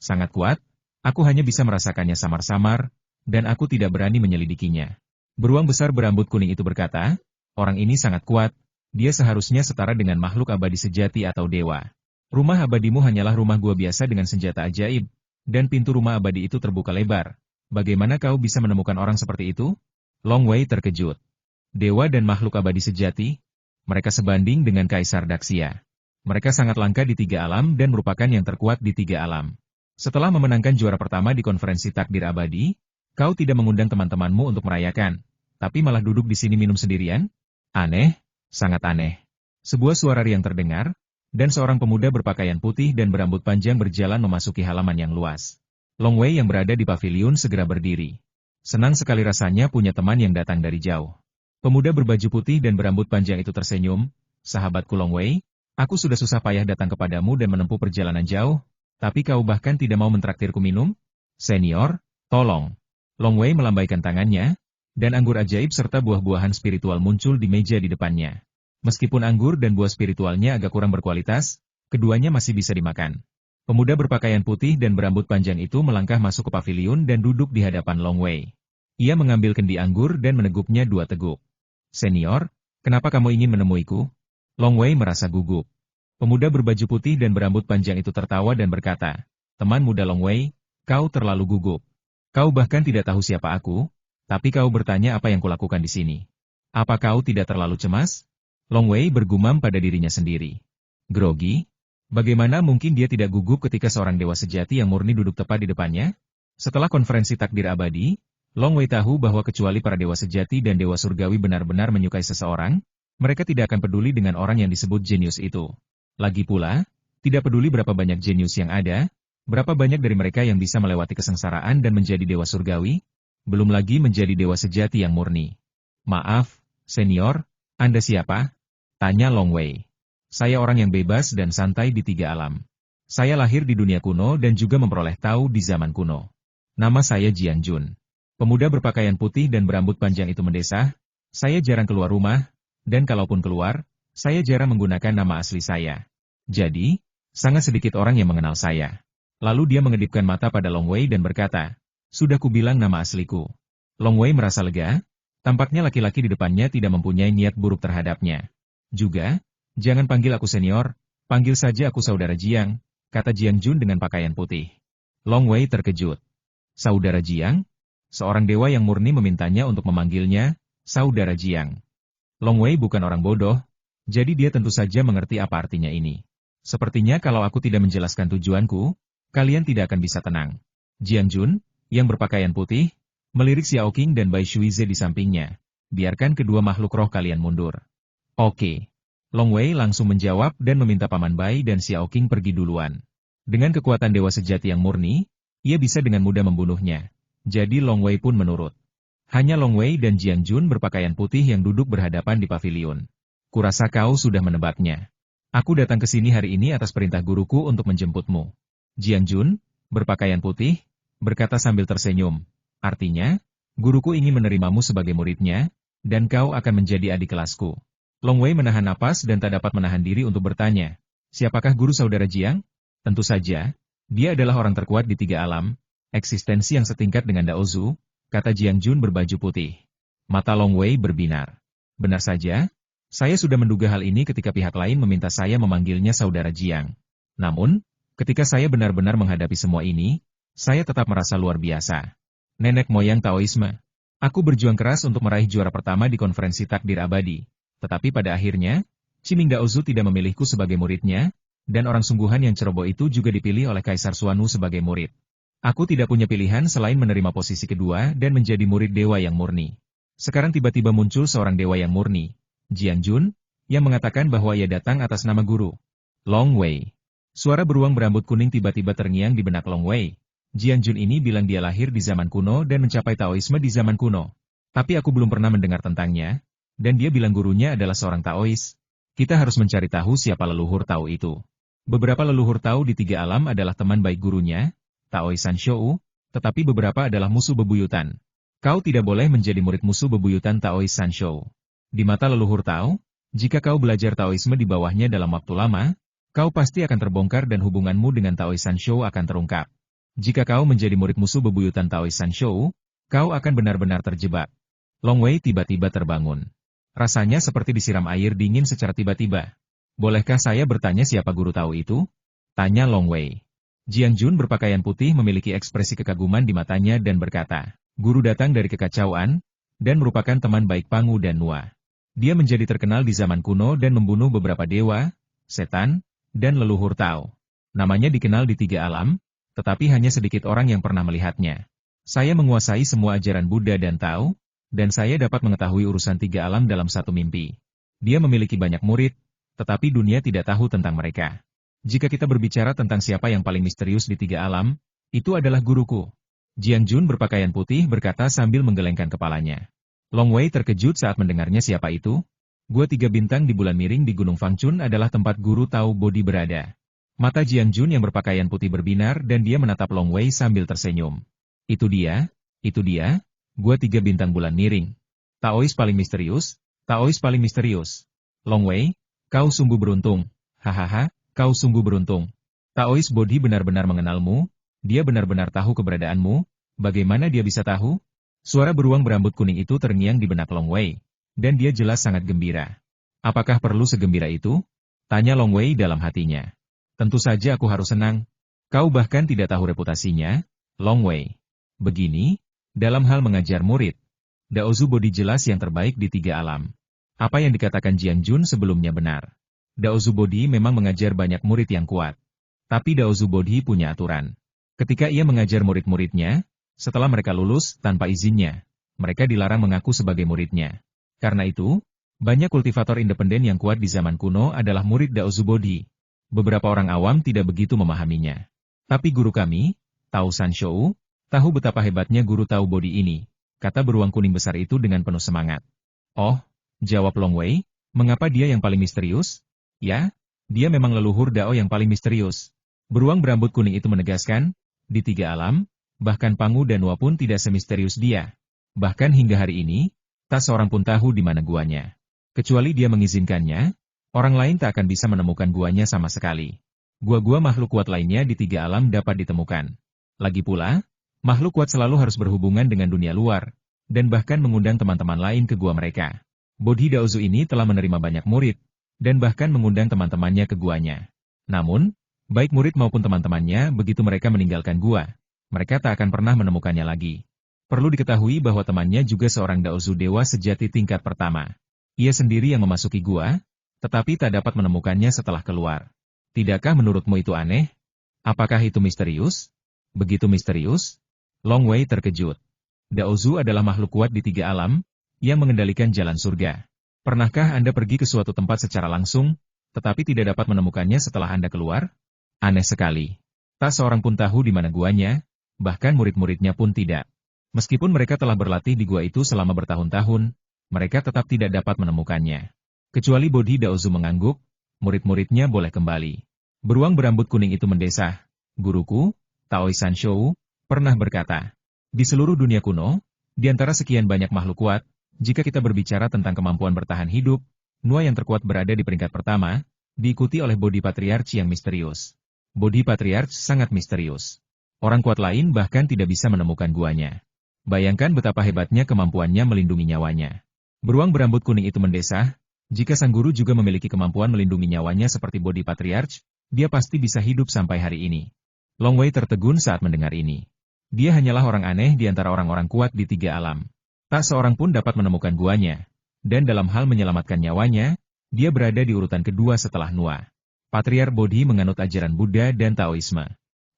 Sangat kuat, aku hanya bisa merasakannya samar-samar, dan aku tidak berani menyelidikinya. Beruang besar berambut kuning itu berkata, orang ini sangat kuat, dia seharusnya setara dengan makhluk abadi sejati atau dewa. Rumah abadimu hanyalah rumah gua biasa dengan senjata ajaib, dan pintu rumah abadi itu terbuka lebar. Bagaimana kau bisa menemukan orang seperti itu? Long Wei terkejut. Dewa dan makhluk abadi sejati? Mereka sebanding dengan Kaisar Daxia. Mereka sangat langka di 3 alam dan merupakan yang terkuat di 3 alam. Setelah memenangkan juara pertama di konferensi takdir abadi, kau tidak mengundang teman-temanmu untuk merayakan, tapi malah duduk di sini minum sendirian? Aneh, sangat aneh. Sebuah suara riang terdengar, dan seorang pemuda berpakaian putih dan berambut panjang berjalan memasuki halaman yang luas. Long Wei yang berada di pavilion segera berdiri. Senang sekali rasanya punya teman yang datang dari jauh. Pemuda berbaju putih dan berambut panjang itu tersenyum, sahabatku Long Wei, aku sudah susah payah datang kepadamu dan menempuh perjalanan jauh, tapi kau bahkan tidak mau mentraktirku minum? Senior, tolong. Long Wei melambaikan tangannya, dan anggur ajaib serta buah-buahan spiritual muncul di meja di depannya. Meskipun anggur dan buah spiritualnya agak kurang berkualitas, keduanya masih bisa dimakan. Pemuda berpakaian putih dan berambut panjang itu melangkah masuk ke pavilion dan duduk di hadapan Long Wei. Ia mengambil kendi anggur dan meneguknya 2 teguk. Senior, kenapa kamu ingin menemuiku? Long Wei merasa gugup. Pemuda berbaju putih dan berambut panjang itu tertawa dan berkata, teman muda Long Wei, kau terlalu gugup. Kau bahkan tidak tahu siapa aku, tapi kau bertanya apa yang kulakukan di sini. Apa kau tidak terlalu cemas? Long Wei bergumam pada dirinya sendiri. Grogi? Bagaimana mungkin dia tidak gugup ketika seorang dewa sejati yang murni duduk tepat di depannya? Setelah konferensi takdir abadi, Long Wei tahu bahwa kecuali para dewa sejati dan dewa surgawi benar-benar menyukai seseorang, mereka tidak akan peduli dengan orang yang disebut jenius itu. Lagi pula, tidak peduli berapa banyak jenius yang ada, berapa banyak dari mereka yang bisa melewati kesengsaraan dan menjadi dewa surgawi, belum lagi menjadi dewa sejati yang murni. Maaf, senior, Anda siapa? Tanya Long Wei. Saya orang yang bebas dan santai di 3 alam. Saya lahir di dunia kuno dan juga memperoleh tahu di zaman kuno. Nama saya Jiang Jun. Pemuda berpakaian putih dan berambut panjang itu mendesah, saya jarang keluar rumah, dan kalaupun keluar, saya jarang menggunakan nama asli saya. Jadi, sangat sedikit orang yang mengenal saya. Lalu dia mengedipkan mata pada Long Wei dan berkata, sudah kubilang nama asliku. Long Wei merasa lega, tampaknya laki-laki di depannya tidak mempunyai niat buruk terhadapnya. Juga, jangan panggil aku senior, panggil saja aku saudara Jiang, kata Jiang Jun dengan pakaian putih. Long Wei terkejut. Saudara Jiang? Seorang dewa yang murni memintanya untuk memanggilnya, saudara Jiang. Long Wei bukan orang bodoh, jadi dia tentu saja mengerti apa artinya ini. Sepertinya kalau aku tidak menjelaskan tujuanku, kalian tidak akan bisa tenang. Jiang Jun, yang berpakaian putih, melirik Xiao Qing dan Bai Shuize di sampingnya. Biarkan kedua makhluk roh kalian mundur. Oke. Long Wei langsung menjawab dan meminta Paman Bai dan Xiao Qing pergi duluan. Dengan kekuatan dewa sejati yang murni, ia bisa dengan mudah membunuhnya. Jadi Long Wei pun menurut. Hanya Long Wei dan Jiang Jun berpakaian putih yang duduk berhadapan di pavilion. Kurasa kau sudah menebaknya. Aku datang ke sini hari ini atas perintah guruku untuk menjemputmu. Jiang Jun, berpakaian putih, berkata sambil tersenyum. Artinya, guruku ingin menerimamu sebagai muridnya, dan kau akan menjadi adik kelasku. Long Wei menahan napas dan tak dapat menahan diri untuk bertanya, siapakah guru saudara Jiang? Tentu saja, dia adalah orang terkuat di 3 alam, eksistensi yang setingkat dengan Daozu, kata Jiang Jun berbaju putih. Mata Long Wei berbinar. Benar saja, saya sudah menduga hal ini ketika pihak lain meminta saya memanggilnya saudara Jiang. Namun, ketika saya benar-benar menghadapi semua ini, saya tetap merasa luar biasa. Nenek moyang Taoisme. Aku berjuang keras untuk meraih juara pertama di konferensi takdir abadi. Tetapi pada akhirnya, Qiming Daozu tidak memilihku sebagai muridnya, dan orang sungguhan yang ceroboh itu juga dipilih oleh Kaisar Xuanwu sebagai murid. Aku tidak punya pilihan selain menerima posisi kedua dan menjadi murid dewa yang murni. Sekarang tiba-tiba muncul seorang dewa yang murni, Jiang Jun, yang mengatakan bahwa ia datang atas nama guru. Long Wei. Suara beruang berambut kuning tiba-tiba terngiang di benak Long Wei. Jiang Jun ini bilang dia lahir di zaman kuno dan mencapai Taoisme di zaman kuno. Tapi aku belum pernah mendengar tentangnya, dan dia bilang gurunya adalah seorang Taois. Kita harus mencari tahu siapa leluhur Tao itu. Beberapa leluhur Tao di tiga alam adalah teman baik gurunya, Taoi Sanshou, tetapi beberapa adalah musuh bebuyutan. Kau tidak boleh menjadi murid musuh bebuyutan Taoi Sanshou. Di mata leluhur Tao, jika kau belajar Taoisme di bawahnya dalam waktu lama, kau pasti akan terbongkar dan hubunganmu dengan Taoi Sanshou akan terungkap. Jika kau menjadi murid musuh bebuyutan Taoi Sanshou, kau akan benar-benar terjebak. Long Wei tiba-tiba terbangun. Rasanya seperti disiram air dingin secara tiba-tiba. Bolehkah saya bertanya siapa guru Tao itu? Tanya Long Wei. Jiang Jun berpakaian putih memiliki ekspresi kekaguman di matanya dan berkata, guru datang dari kekacauan, dan merupakan teman baik Pangu dan Nua. Dia menjadi terkenal di zaman kuno dan membunuh beberapa dewa, setan, dan leluhur Tao. Namanya dikenal di tiga alam, tetapi hanya sedikit orang yang pernah melihatnya. Saya menguasai semua ajaran Buddha dan Tao, dan saya dapat mengetahui urusan tiga alam dalam satu mimpi. Dia memiliki banyak murid, tetapi dunia tidak tahu tentang mereka. Jika kita berbicara tentang siapa yang paling misterius di tiga alam, itu adalah guruku. Jiang Jun berpakaian putih berkata sambil menggelengkan kepalanya. Long Wei terkejut saat mendengarnya siapa itu. Gua 3 bintang di bulan miring di Gunung Fangchun adalah tempat guru Tao Bodhi berada. Mata Jiang Jun yang berpakaian putih berbinar dan dia menatap Long Wei sambil tersenyum. Itu dia, gua 3 bintang bulan miring. Taois paling misterius. Long Wei, kau sungguh beruntung, hahaha. Kau sungguh beruntung. Taois Bodhi benar-benar mengenalmu, dia benar-benar tahu keberadaanmu, bagaimana dia bisa tahu? Suara beruang berambut kuning itu terngiang di benak Long Wei, dan dia jelas sangat gembira. Apakah perlu segembira itu? Tanya Long Wei dalam hatinya. Tentu saja aku harus senang. Kau bahkan tidak tahu reputasinya, Long Wei. Begini, dalam hal mengajar murid, Daozu Bodhi jelas yang terbaik di tiga alam. Apa yang dikatakan Jiang Jun sebelumnya benar. Daozu Bodhi memang mengajar banyak murid yang kuat. Tapi Daozu Bodhi punya aturan. Ketika ia mengajar murid-muridnya, setelah mereka lulus tanpa izinnya, mereka dilarang mengaku sebagai muridnya. Karena itu, banyak kultivator independen yang kuat di zaman kuno adalah murid Daozu Bodhi. Beberapa orang awam tidak begitu memahaminya. Tapi guru kami, Tao Sanshou, tahu betapa hebatnya guru Tao Bodhi ini, kata beruang kuning besar itu dengan penuh semangat. Oh, jawab Long Wei, mengapa dia yang paling misterius? Ya, dia memang leluhur Dao yang paling misterius. Beruang berambut kuning itu menegaskan, di tiga alam, bahkan Pangu dan Nua pun tidak semisterius dia. Bahkan hingga hari ini, tak seorang pun tahu di mana guanya. Kecuali dia mengizinkannya, orang lain tak akan bisa menemukan guanya sama sekali. Gua-gua makhluk kuat lainnya di tiga alam dapat ditemukan. Lagi pula, makhluk kuat selalu harus berhubungan dengan dunia luar, dan bahkan mengundang teman-teman lain ke gua mereka. Bodhi Daozu ini telah menerima banyak murid, dan bahkan mengundang teman-temannya ke guanya. Namun, baik murid maupun teman-temannya begitu mereka meninggalkan gua, mereka tak akan pernah menemukannya lagi. Perlu diketahui bahwa temannya juga seorang Daozu Dewa sejati tingkat pertama. Ia sendiri yang memasuki gua, tetapi tak dapat menemukannya setelah keluar. Tidakkah menurutmu itu aneh? Apakah itu misterius? Begitu misterius? Long Wei terkejut. Daozu adalah makhluk kuat di tiga alam, yang mengendalikan jalan surga. Pernahkah Anda pergi ke suatu tempat secara langsung, tetapi tidak dapat menemukannya setelah Anda keluar? Aneh sekali. Tak seorang pun tahu di mana guanya, bahkan murid-muridnya pun tidak. Meskipun mereka telah berlatih di gua itu selama bertahun-tahun, mereka tetap tidak dapat menemukannya. Kecuali Bodhi Daozu mengangguk, murid-muridnya boleh kembali. Beruang berambut kuning itu mendesah. Guruku, Taoi Sanshou, pernah berkata, di seluruh dunia kuno, di antara sekian banyak makhluk kuat, jika kita berbicara tentang kemampuan bertahan hidup, Nua yang terkuat berada di peringkat pertama, diikuti oleh Bodhi Patriarch yang misterius. Bodhi Patriarch sangat misterius. Orang kuat lain bahkan tidak bisa menemukan guanya. Bayangkan betapa hebatnya kemampuannya melindungi nyawanya. Beruang berambut kuning itu mendesah, jika sang guru juga memiliki kemampuan melindungi nyawanya seperti Bodhi Patriarch, dia pasti bisa hidup sampai hari ini. Long Wei tertegun saat mendengar ini. Dia hanyalah orang aneh di antara orang-orang kuat di tiga alam. Tak seorang pun dapat menemukan guanya. Dan dalam hal menyelamatkan nyawanya, dia berada di urutan kedua setelah Nua. Patriarch Bodhi menganut ajaran Buddha dan Taoisme.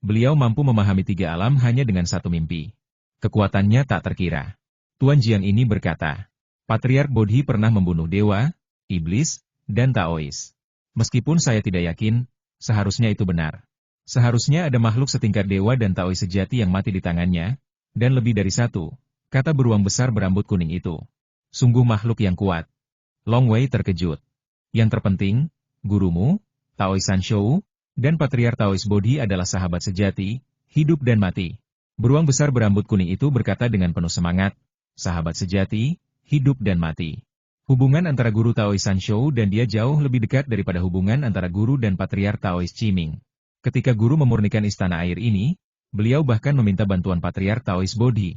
Beliau mampu memahami tiga alam hanya dengan satu mimpi. Kekuatannya tak terkira. Tuan Jiang ini berkata, Patriark Bodhi pernah membunuh dewa, iblis, dan Taois. Meskipun saya tidak yakin, seharusnya itu benar. Seharusnya ada makhluk setingkat dewa dan Taois sejati yang mati di tangannya, dan lebih dari satu, kata beruang besar berambut kuning itu. Sungguh makhluk yang kuat. Long Wei terkejut. Yang terpenting, gurumu, Taois Sanshou, dan Patriark Taois Bodhi adalah sahabat sejati, hidup dan mati. Beruang besar berambut kuning itu berkata dengan penuh semangat, sahabat sejati, hidup dan mati. Hubungan antara guru Taois Sanshou dan dia jauh lebih dekat daripada hubungan antara guru dan Patriark Taois Qiming. Ketika guru memurnikan istana air ini, beliau bahkan meminta bantuan Patriark Taois Bodhi.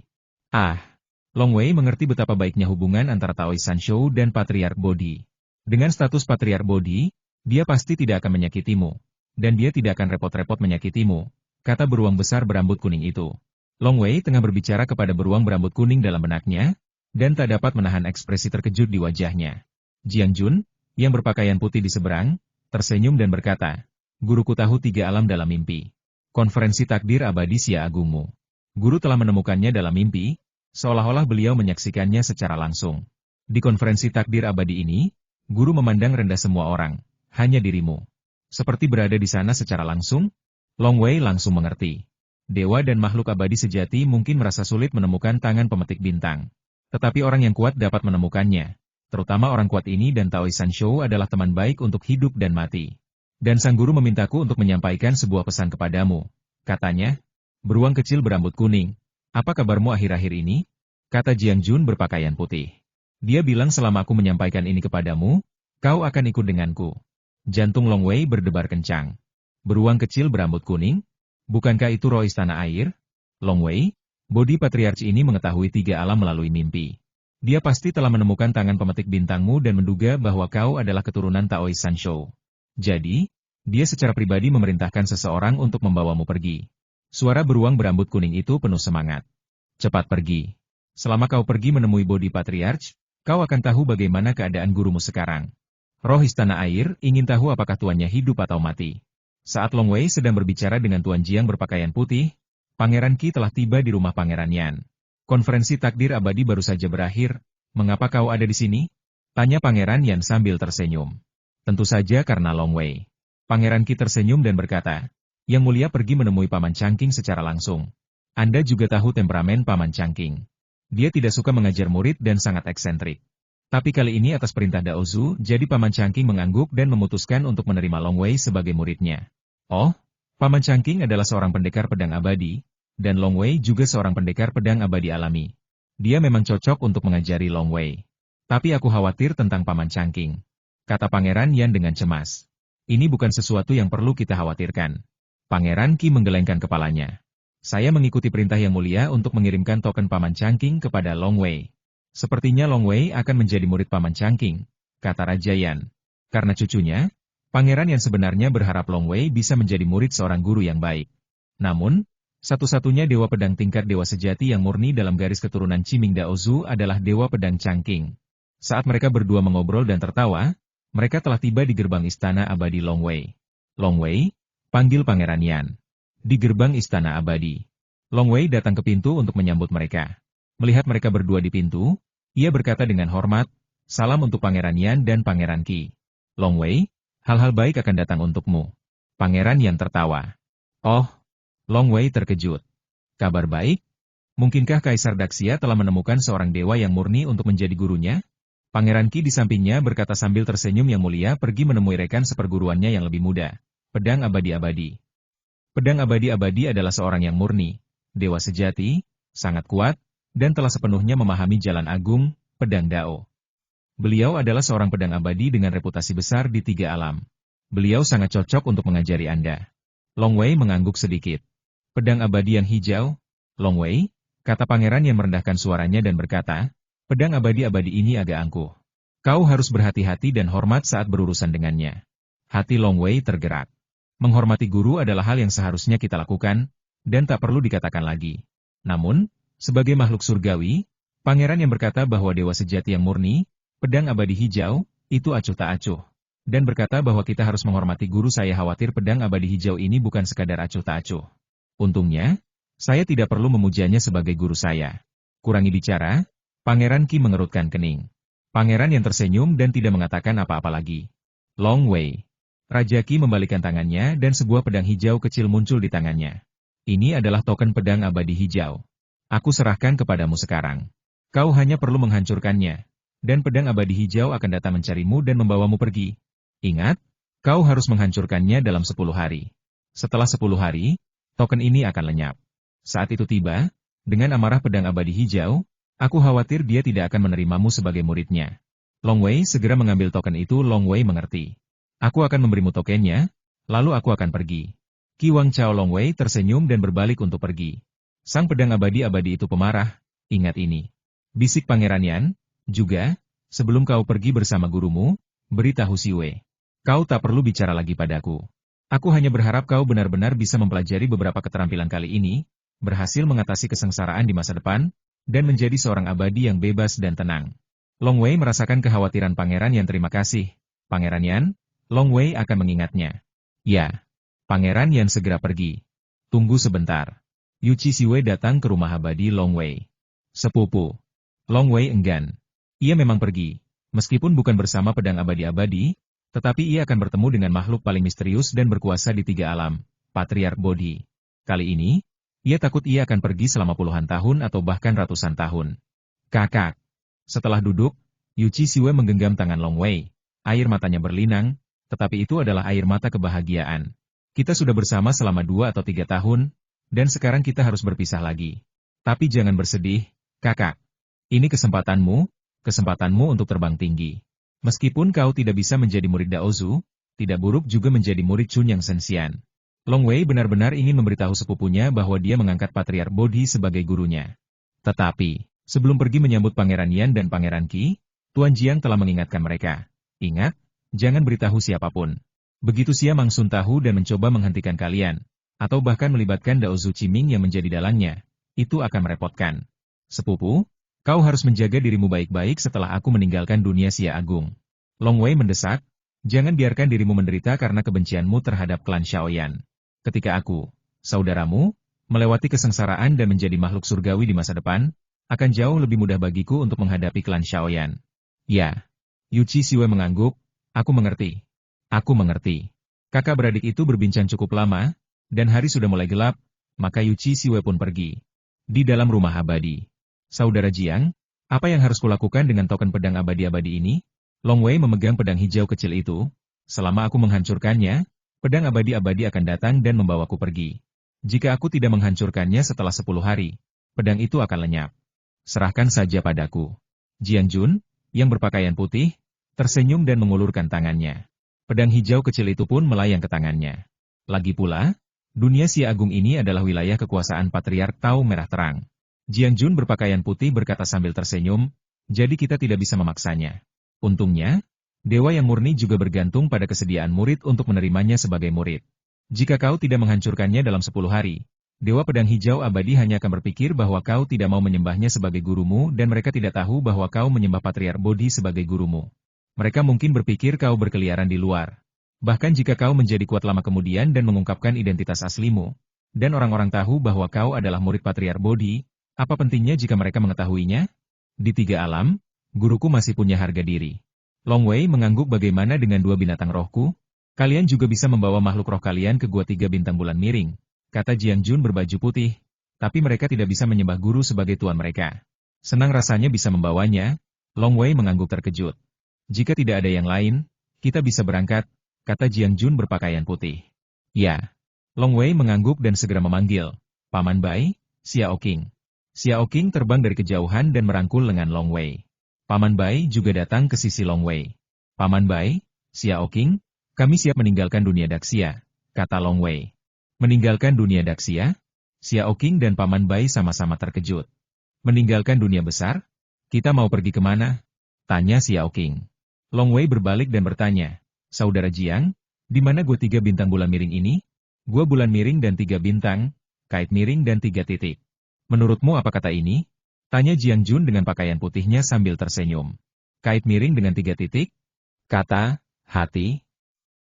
Long Wei mengerti betapa baiknya hubungan antara Taois Sanshou dan Patriark Bodhi. Dengan status Patriark Bodhi, dia pasti tidak akan menyakitimu. Dan dia tidak akan repot-repot menyakitimu, kata beruang besar berambut kuning itu. Long Wei tengah berbicara kepada beruang berambut kuning dalam benaknya, dan tak dapat menahan ekspresi terkejut di wajahnya. Jiang Jun, yang berpakaian putih di seberang, tersenyum dan berkata, guruku tahu 3 alam dalam mimpi. Konferensi takdir abadi Xia Agungmu. Guru telah menemukannya dalam mimpi, seolah-olah beliau menyaksikannya secara langsung. Di konferensi takdir abadi ini, guru memandang rendah semua orang, hanya dirimu. Seperti berada di sana secara langsung, Long Wei langsung mengerti. Dewa dan makhluk abadi sejati mungkin merasa sulit menemukan tangan pemetik bintang. Tetapi orang yang kuat dapat menemukannya. Terutama orang kuat ini dan Taois Sanshou adalah teman baik untuk hidup dan mati. Dan sang guru memintaku untuk menyampaikan sebuah pesan kepadamu. Katanya, beruang kecil berambut kuning. Apa kabarmu akhir-akhir ini? Kata Jiang Jun berpakaian putih. Dia bilang selama aku menyampaikan ini kepadamu, kau akan ikut denganku. Jantung Long Wei berdebar kencang. Beruang kecil berambut kuning? Bukankah itu roh istana air? Long Wei, Bodhi Patriarch ini mengetahui 3 alam melalui mimpi. Dia pasti telah menemukan tangan pemetik bintangmu dan menduga bahwa kau adalah keturunan Taois Sanshou. Jadi, dia secara pribadi memerintahkan seseorang untuk membawamu pergi. Suara beruang berambut kuning itu penuh semangat. Cepat pergi. Selama kau pergi menemui Bodhi Patriarch, kau akan tahu bagaimana keadaan gurumu sekarang. Roh istana air ingin tahu apakah tuannya hidup atau mati. Saat Long Wei sedang berbicara dengan Tuan Jiang berpakaian putih, Pangeran Qi telah tiba di rumah Pangeran Yan. Konferensi takdir abadi baru saja berakhir, mengapa kau ada di sini? Tanya Pangeran Yan sambil tersenyum. Tentu saja karena Long Wei. Pangeran Qi tersenyum dan berkata, Yang Mulia pergi menemui Paman Changqing secara langsung. Anda juga tahu temperamen Paman Changqing. Dia tidak suka mengajar murid dan sangat eksentrik. Tapi kali ini atas perintah Daozu, jadi Paman Changqing mengangguk dan memutuskan untuk menerima Long Wei sebagai muridnya. Oh? Paman Changqing adalah seorang pendekar pedang abadi, dan Long Wei juga seorang pendekar pedang abadi alami. Dia memang cocok untuk mengajari Long Wei. Tapi aku khawatir tentang Paman Changqing. Kata Pangeran Yan dengan cemas. Ini bukan sesuatu yang perlu kita khawatirkan. Pangeran Qi menggelengkan kepalanya. Saya mengikuti perintah Yang Mulia untuk mengirimkan token Paman Changqing kepada Long Wei. Sepertinya Long Wei akan menjadi murid Paman Changqing, kata Raja Yan. Karena cucunya, Pangeran yang sebenarnya berharap Long Wei bisa menjadi murid seorang guru yang baik. Namun, satu-satunya dewa pedang tingkat dewa sejati yang murni dalam garis keturunan Qiming Daozu adalah dewa pedang Changqing. Saat mereka berdua mengobrol dan tertawa, mereka telah tiba di gerbang istana abadi Long Wei. Long Wei, panggil Pangeran Yan. Di gerbang istana abadi. Long Wei datang ke pintu untuk menyambut mereka. Melihat mereka berdua di pintu, ia berkata dengan hormat, salam untuk Pangeran Yan dan Pangeran Qi. Long Wei, hal-hal baik akan datang untukmu. Pangeran Yan tertawa. Oh, Long Wei terkejut. Kabar baik? Mungkinkah Kaisar Daxia telah menemukan seorang dewa yang murni untuk menjadi gurunya? Pangeran Qi di sampingnya berkata sambil tersenyum. Yang Mulia pergi menemui rekan seperguruannya yang lebih muda. Pedang abadi-abadi. Pedang abadi-abadi adalah seorang yang murni, dewa sejati, sangat kuat, dan telah sepenuhnya memahami jalan agung, pedang Dao. Beliau adalah seorang pedang abadi dengan reputasi besar di 3 alam. Beliau sangat cocok untuk mengajari Anda. Long Wei mengangguk sedikit. Pedang abadi yang hijau? Long Wei, kata Pangeran yang merendahkan suaranya dan berkata, pedang abadi-abadi ini agak angkuh. Kau harus berhati-hati dan hormat saat berurusan dengannya. Hati Long Wei tergerak. Menghormati guru adalah hal yang seharusnya kita lakukan, dan tak perlu dikatakan lagi. Namun, sebagai makhluk surgawi, Pangeran yang berkata bahwa dewa sejati yang murni, pedang abadi hijau, itu acuh tak acuh. Dan berkata bahwa kita harus menghormati guru. Saya khawatir pedang abadi hijau ini bukan sekadar acuh tak acuh. Untungnya, saya tidak perlu memujanya sebagai guru saya. Kurangi bicara, Pangeran Qi mengerutkan kening. Pangeran yang tersenyum dan tidak mengatakan apa-apa lagi. Long Wei. Raja Qi membalikkan tangannya dan sebuah pedang hijau kecil muncul di tangannya. Ini adalah token pedang abadi hijau. Aku serahkan kepadamu sekarang. Kau hanya perlu menghancurkannya. Dan pedang abadi hijau akan datang mencarimu dan membawamu pergi. Ingat, kau harus menghancurkannya dalam 10 hari. Setelah 10 hari, token ini akan lenyap. Saat itu tiba, dengan amarah pedang abadi hijau, aku khawatir dia tidak akan menerimamu sebagai muridnya. Long Wei segera mengambil token itu. Long Wei mengerti. Aku akan memberimu tokennya, lalu aku akan pergi. Qi Wang Chao. Long Wei tersenyum dan berbalik untuk pergi. Sang pedang abadi-abadi itu pemarah, ingat ini. Bisik Pangeran Yan, juga, sebelum kau pergi bersama gurumu, beritahu Si Wei. Kau tak perlu bicara lagi padaku. Aku hanya berharap kau benar-benar bisa mempelajari beberapa keterampilan kali ini, berhasil mengatasi kesengsaraan di masa depan, dan menjadi seorang abadi yang bebas dan tenang. Long Wei merasakan kekhawatiran Pangeran Yan. Terima kasih, Pangeran Yan. Long Wei akan mengingatnya. Ya. Pangeran Yan segera pergi. Tunggu sebentar. Yuchi Si Wei datang ke rumah abadi Long Wei. Sepupu. Long Wei enggan. Ia memang pergi. Meskipun bukan bersama pedang abadi-abadi, tetapi ia akan bertemu dengan makhluk paling misterius dan berkuasa di 3 alam, Patriark Bodhi. Kali ini, ia takut ia akan pergi selama puluhan tahun atau bahkan ratusan tahun. Kakak. Setelah duduk, Yuchi Si Wei menggenggam tangan Long Wei. Air matanya berlinang, tetapi itu adalah air mata kebahagiaan. Kita sudah bersama selama 2 atau 3 tahun, dan sekarang kita harus berpisah lagi. Tapi jangan bersedih, kakak. Ini kesempatanmu untuk terbang tinggi. Meskipun kau tidak bisa menjadi murid Daozu, tidak buruk juga menjadi murid Chun Yang Sensian. Long Wei benar-benar ingin memberitahu sepupunya bahwa dia mengangkat Patriark Bodhi sebagai gurunya. Tetapi, sebelum pergi menyambut Pangeran Yan dan Pangeran Qi, Tuan Jiang telah mengingatkan mereka. Ingat, jangan beritahu siapapun. Begitu Xia Mangsun tahu dan mencoba menghentikan kalian, atau bahkan melibatkan Daozu Qiming yang menjadi dalangnya, itu akan merepotkan. Sepupu, kau harus menjaga dirimu baik-baik setelah aku meninggalkan dunia Xia Agung. Long Wei mendesak, jangan biarkan dirimu menderita karena kebencianmu terhadap klan Shaoyan. Ketika aku, saudaramu, melewati kesengsaraan dan menjadi makhluk surgawi di masa depan, akan jauh lebih mudah bagiku untuk menghadapi klan Shaoyan. Ya. Yuchi Si Wei mengangguk. Aku mengerti. Aku mengerti. Kakak beradik itu berbincang cukup lama, dan hari sudah mulai gelap, maka Yuchi Si Wei pun pergi. Di dalam rumah abadi. Saudara Jiang, apa yang harus kulakukan dengan token pedang abadi-abadi ini? Long Wei memegang pedang hijau kecil itu. Selama aku menghancurkannya, pedang abadi-abadi akan datang dan membawaku pergi. Jika aku tidak menghancurkannya setelah 10 hari, pedang itu akan lenyap. Serahkan saja padaku. Jiang Jun, yang berpakaian putih, tersenyum dan mengulurkan tangannya. Pedang hijau kecil itu pun melayang ke tangannya. Lagi pula, dunia Xia Agung ini adalah wilayah kekuasaan Patriark Tao Merah Terang. Jiang Jun berpakaian putih berkata sambil tersenyum, jadi kita tidak bisa memaksanya. Untungnya, Dewa yang murni juga bergantung pada kesediaan murid untuk menerimanya sebagai murid. Jika kau tidak menghancurkannya dalam 10 hari, Dewa Pedang Hijau Abadi hanya akan berpikir bahwa kau tidak mau menyembahnya sebagai gurumu dan mereka tidak tahu bahwa kau menyembah Patriark Bodhi sebagai gurumu. Mereka mungkin berpikir kau berkeliaran di luar. Bahkan jika kau menjadi kuat lama kemudian dan mengungkapkan identitas aslimu, dan orang-orang tahu bahwa kau adalah murid Patriark Bodhi, apa pentingnya jika mereka mengetahuinya? Di 3 alam, guruku masih punya harga diri. Long Wei mengangguk. Bagaimana dengan 2 binatang rohku? Kalian juga bisa membawa makhluk roh kalian ke Gua 3 Bintang Bulan Miring, kata Jiang Jun berbaju putih, tapi mereka tidak bisa menyembah guru sebagai tuan mereka. Senang rasanya bisa membawanya. Long Wei mengangguk terkejut. Jika tidak ada yang lain, kita bisa berangkat, kata Jiang Jun berpakaian putih. Ya. Long Wei mengangguk dan segera memanggil, Paman Bai, Xiao Qing. Xiao Qing terbang dari kejauhan dan merangkul lengan Long Wei. Paman Bai juga datang ke sisi Long Wei. Paman Bai, Xiao Qing, kami siap meninggalkan dunia Daxia, kata Long Wei. Meninggalkan dunia Daxia? Xiao Qing dan Paman Bai sama-sama terkejut. Meninggalkan dunia besar? Kita mau pergi kemana? Tanya Xiao Qing. Long Wei berbalik dan bertanya, Saudara Jiang, di mana Gua 3 Bintang Bulan Miring ini? Gua bulan miring dan 3 bintang, kait miring dan 3 titik. Menurutmu apa kata ini? Tanya Jiang Jun dengan pakaian putihnya sambil tersenyum. Kait miring dengan 3 titik? Kata, hati.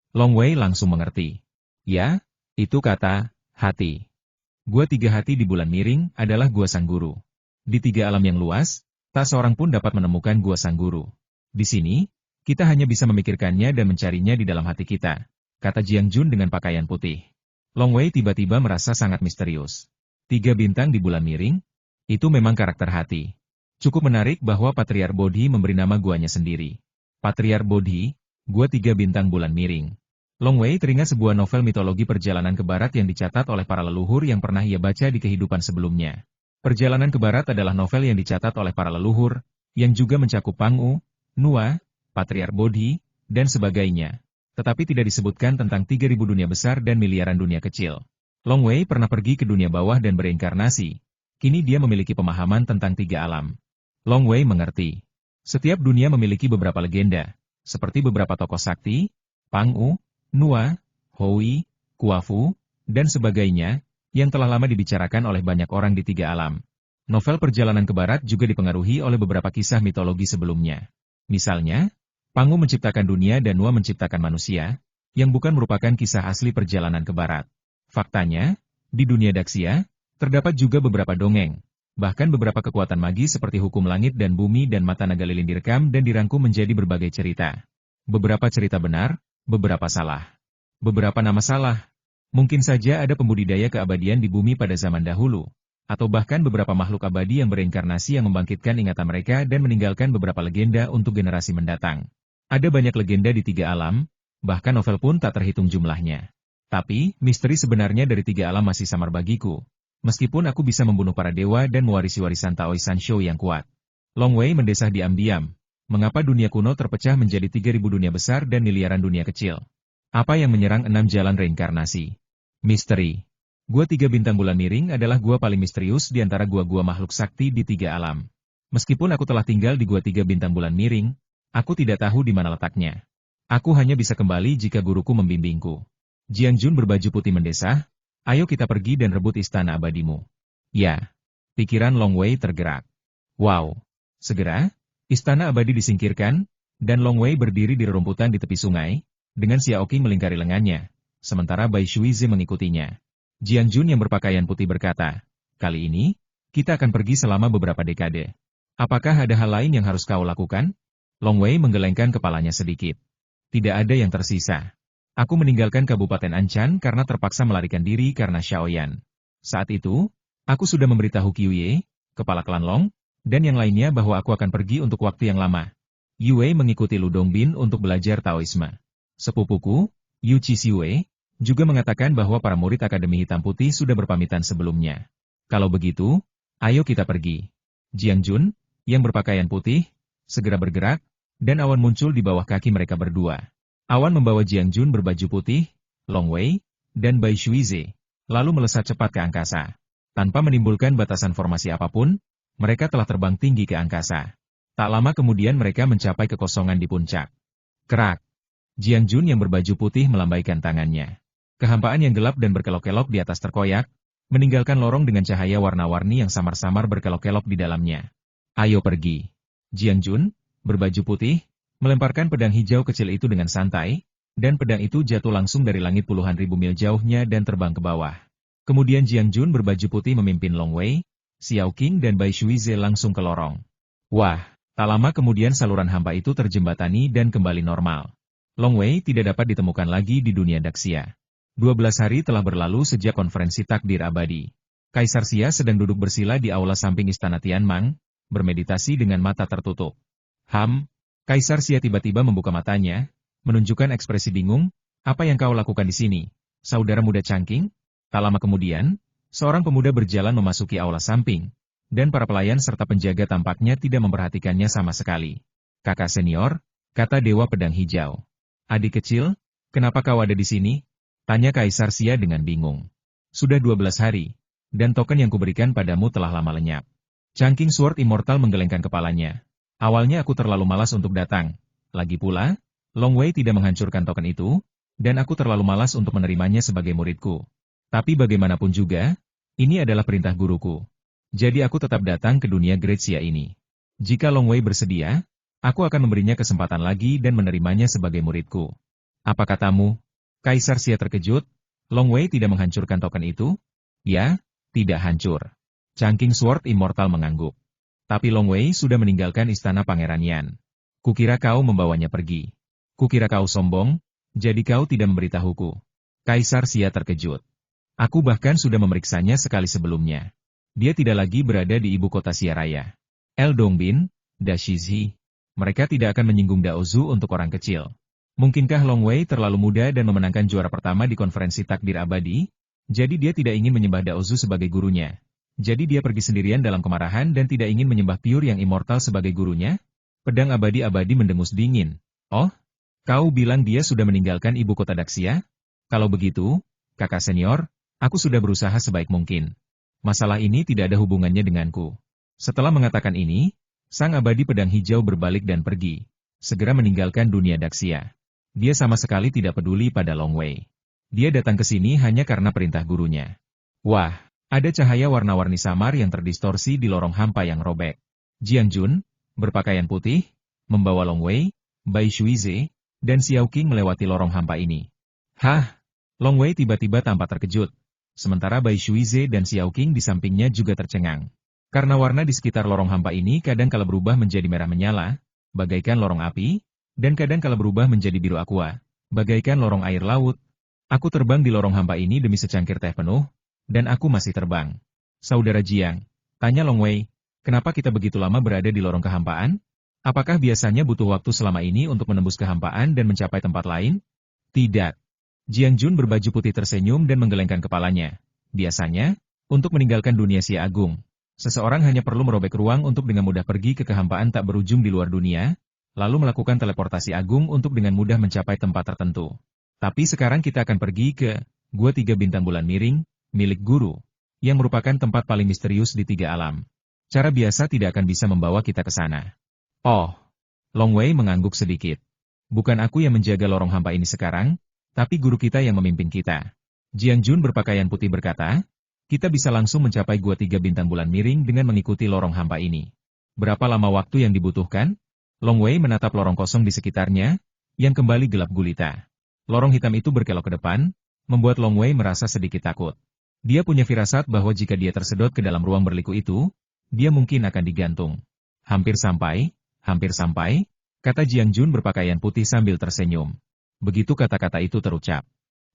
Long Wei langsung mengerti. Ya, itu kata, hati. Gua 3 hati di bulan miring adalah Gua Sang Guru. Di 3 alam yang luas, tak seorang pun dapat menemukan Gua Sang Guru. Di sini, kita hanya bisa memikirkannya dan mencarinya di dalam hati kita, kata Jiang Jun dengan pakaian putih. Long Wei tiba-tiba merasa sangat misterius. 3 bintang di bulan miring? Itu memang karakter hati. Cukup menarik bahwa Patriar Bodhi memberi nama guanya sendiri. Patriar Bodhi, gua 3 bintang bulan miring. Long Wei teringat sebuah novel mitologi perjalanan ke barat yang dicatat oleh para leluhur yang pernah ia baca di kehidupan sebelumnya. Perjalanan ke barat adalah novel yang dicatat oleh para leluhur, yang juga mencakup Pang-u, Nua, Patriar Bodhi, dan sebagainya. Tetapi tidak disebutkan tentang 3.000 dunia besar dan miliaran dunia kecil. Long Wei pernah pergi ke dunia bawah dan bereinkarnasi. Kini dia memiliki pemahaman tentang 3 alam. Long Wei mengerti. Setiap dunia memiliki beberapa legenda, seperti beberapa tokoh sakti, Pang-u, Nua, Hoi, Kuafu, dan sebagainya, yang telah lama dibicarakan oleh banyak orang di 3 alam. Novel perjalanan ke barat juga dipengaruhi oleh beberapa kisah mitologi sebelumnya. Misalnya, Pang-u menciptakan dunia dan Nua menciptakan manusia, yang bukan merupakan kisah asli perjalanan ke barat. Faktanya, di dunia Daxia, terdapat juga beberapa dongeng, bahkan beberapa kekuatan magis seperti hukum langit dan bumi dan mata naga lilin direkam dan dirangkum menjadi berbagai cerita. Beberapa cerita benar, beberapa salah. Beberapa nama salah. Mungkin saja ada pembudidaya keabadian di bumi pada zaman dahulu, atau bahkan beberapa makhluk abadi yang bereinkarnasi yang membangkitkan ingatan mereka dan meninggalkan beberapa legenda untuk generasi mendatang. Ada banyak legenda di 3 alam, bahkan novel pun tak terhitung jumlahnya. Tapi, misteri sebenarnya dari 3 alam masih samar bagiku. Meskipun aku bisa membunuh para dewa dan mewarisi warisan Taoi Sanshou yang kuat. Long Wei mendesah diam-diam. Mengapa dunia kuno terpecah menjadi 3.000 dunia besar dan miliaran dunia kecil? Apa yang menyerang 6 jalan reinkarnasi? Misteri. Gua 3 bintang bulan miring adalah gua paling misterius di antara gua-gua makhluk sakti di 3 alam. Meskipun aku telah tinggal di gua 3 bintang bulan miring, aku tidak tahu di mana letaknya. Aku hanya bisa kembali jika guruku membimbingku. Jiang Jun berbaju putih mendesah, ayo kita pergi dan rebut istana abadimu. Ya. Pikiran Long Wei tergerak. Wow. Segera, istana abadi disingkirkan, dan Long Wei berdiri di rerumputan di tepi sungai, dengan Xiao Qing melingkari lengannya, sementara Bai Shuizi mengikutinya. Jiang Jun yang berpakaian putih berkata, kali ini, kita akan pergi selama beberapa dekade. Apakah ada hal lain yang harus kau lakukan? Long Wei menggelengkan kepalanya sedikit. Tidak ada yang tersisa. Aku meninggalkan Kabupaten Anchan karena terpaksa melarikan diri karena Xiaoyan. Saat itu, aku sudah memberitahu Qiuye, kepala klan Long, dan yang lainnya bahwa aku akan pergi untuk waktu yang lama. Yue mengikuti Lu Dongbin untuk belajar Taoisme. Sepupuku, Yu Qixue, juga mengatakan bahwa para murid Akademi Hitam Putih sudah berpamitan sebelumnya. Kalau begitu, ayo kita pergi. Jiang Jun, yang berpakaian putih, segera bergerak, dan awan muncul di bawah kaki mereka berdua. Awan membawa Jiang Jun berbaju putih, Long Wei, dan Bai Shuizi, lalu melesat cepat ke angkasa. Tanpa menimbulkan batasan formasi apapun, mereka telah terbang tinggi ke angkasa. Tak lama kemudian mereka mencapai kekosongan di puncak. Kerak. Jiang Jun yang berbaju putih melambaikan tangannya. Kehampaan yang gelap dan berkelok-kelok di atas terkoyak, meninggalkan lorong dengan cahaya warna-warni yang samar-samar berkelok-kelok di dalamnya. Ayo pergi. Jiang Jun, berbaju putih, melemparkan pedang hijau kecil itu dengan santai, dan pedang itu jatuh langsung dari langit puluhan ribu mil jauhnya dan terbang ke bawah. Kemudian Jiang Jun berbaju putih memimpin Long Wei, Xiao Qing dan Bai Shuizi langsung ke lorong. Wah, tak lama kemudian saluran hampa itu terjembatani dan kembali normal. Long Wei tidak dapat ditemukan lagi di dunia Daxia. 12 hari telah berlalu sejak konferensi takdir abadi. Kaisar Xia sedang duduk bersila di aula samping istana Tianmang, bermeditasi dengan mata tertutup. Kaisar Xia tiba-tiba membuka matanya, menunjukkan ekspresi bingung, apa yang kau lakukan di sini, saudara muda cangking? Tak lama kemudian, seorang pemuda berjalan memasuki aula samping, dan para pelayan serta penjaga tampaknya tidak memperhatikannya sama sekali. Kakak senior, kata Dewa Pedang Hijau. Adik kecil, kenapa kau ada di sini? Tanya Kaisar Xia dengan bingung. Sudah 12 hari, dan token yang kuberikan padamu telah lama lenyap. Chungking Sword Immortal menggelengkan kepalanya. Awalnya aku terlalu malas untuk datang. Lagi pula, Long Wei tidak menghancurkan token itu, dan aku terlalu malas untuk menerimanya sebagai muridku. Tapi bagaimanapun juga, ini adalah perintah guruku. Jadi aku tetap datang ke dunia Great Xia ini. Jika Long Wei bersedia, aku akan memberinya kesempatan lagi dan menerimanya sebagai muridku. Apa katamu? Kaisar Xia terkejut. Long Wei tidak menghancurkan token itu? Ya, tidak hancur. Chungking Sword Immortal mengangguk. Tapi Long Wei sudah meninggalkan istana Pangeran Yan. Kukira kau membawanya pergi. Kukira kau sombong, jadi kau tidak memberitahuku. Kaisar Xia terkejut. Aku bahkan sudah memeriksanya sekali sebelumnya. Dia tidak lagi berada di ibu kota Xia Raya. El Dongbin, Da Shizi. Mereka tidak akan menyinggung Daozu untuk orang kecil. Mungkinkah Long Wei terlalu muda dan memenangkan juara pertama di konferensi takdir abadi? Jadi dia tidak ingin menyembah Daozu sebagai gurunya. Jadi dia pergi sendirian dalam kemarahan dan tidak ingin menyembah Pure yang immortal sebagai gurunya? Pedang abadi-abadi mendengus dingin. Oh? Kau bilang dia sudah meninggalkan ibu kota Daxia? Kalau begitu, kakak senior, aku sudah berusaha sebaik mungkin. Masalah ini tidak ada hubungannya denganku. Setelah mengatakan ini, sang abadi pedang hijau berbalik dan pergi. Segera meninggalkan dunia Daxia. Dia sama sekali tidak peduli pada Long Wei. Dia datang ke sini hanya karena perintah gurunya. Wah! Ada cahaya warna-warni samar yang terdistorsi di lorong hampa yang robek. Jiang Jun, berpakaian putih, membawa Long Wei, Bai Shuize, dan Xiao Qing melewati lorong hampa ini. Hah? Long Wei tiba-tiba tampak terkejut. Sementara Bai Shuize dan Xiao Qing di sampingnya juga tercengang. Karena warna di sekitar lorong hampa ini kadang kala berubah menjadi merah menyala, bagaikan lorong api, dan kadang kala berubah menjadi biru aqua, bagaikan lorong air laut. Aku terbang di lorong hampa ini demi secangkir teh penuh, dan aku masih terbang. Saudara Jiang, tanya Long Wei, kenapa kita begitu lama berada di lorong kehampaan? Apakah biasanya butuh waktu selama ini untuk menembus kehampaan dan mencapai tempat lain? Tidak. Jiang Jun berbaju putih tersenyum dan menggelengkan kepalanya. Biasanya, untuk meninggalkan dunia Xia Agung, seseorang hanya perlu merobek ruang untuk dengan mudah pergi ke kehampaan tak berujung di luar dunia, lalu melakukan teleportasi agung untuk dengan mudah mencapai tempat tertentu. Tapi sekarang kita akan pergi ke Gua 3 Bintang Bulan Miring, milik guru, yang merupakan tempat paling misterius di 3 alam. Cara biasa tidak akan bisa membawa kita ke sana. Oh, Long Wei mengangguk sedikit. Bukan aku yang menjaga lorong hampa ini sekarang, tapi guru kita yang memimpin kita. Jiang Jun berpakaian putih berkata, kita bisa langsung mencapai Gua 3 Bintang Bulan Miring dengan mengikuti lorong hampa ini. Berapa lama waktu yang dibutuhkan? Long Wei menatap lorong kosong di sekitarnya, yang kembali gelap gulita. Lorong hitam itu berkelok ke depan, membuat Long Wei merasa sedikit takut. Dia punya firasat bahwa jika dia tersedot ke dalam ruang berliku itu, dia mungkin akan digantung. Hampir sampai, kata Jiang Jun berpakaian putih sambil tersenyum. Begitu kata-kata itu terucap.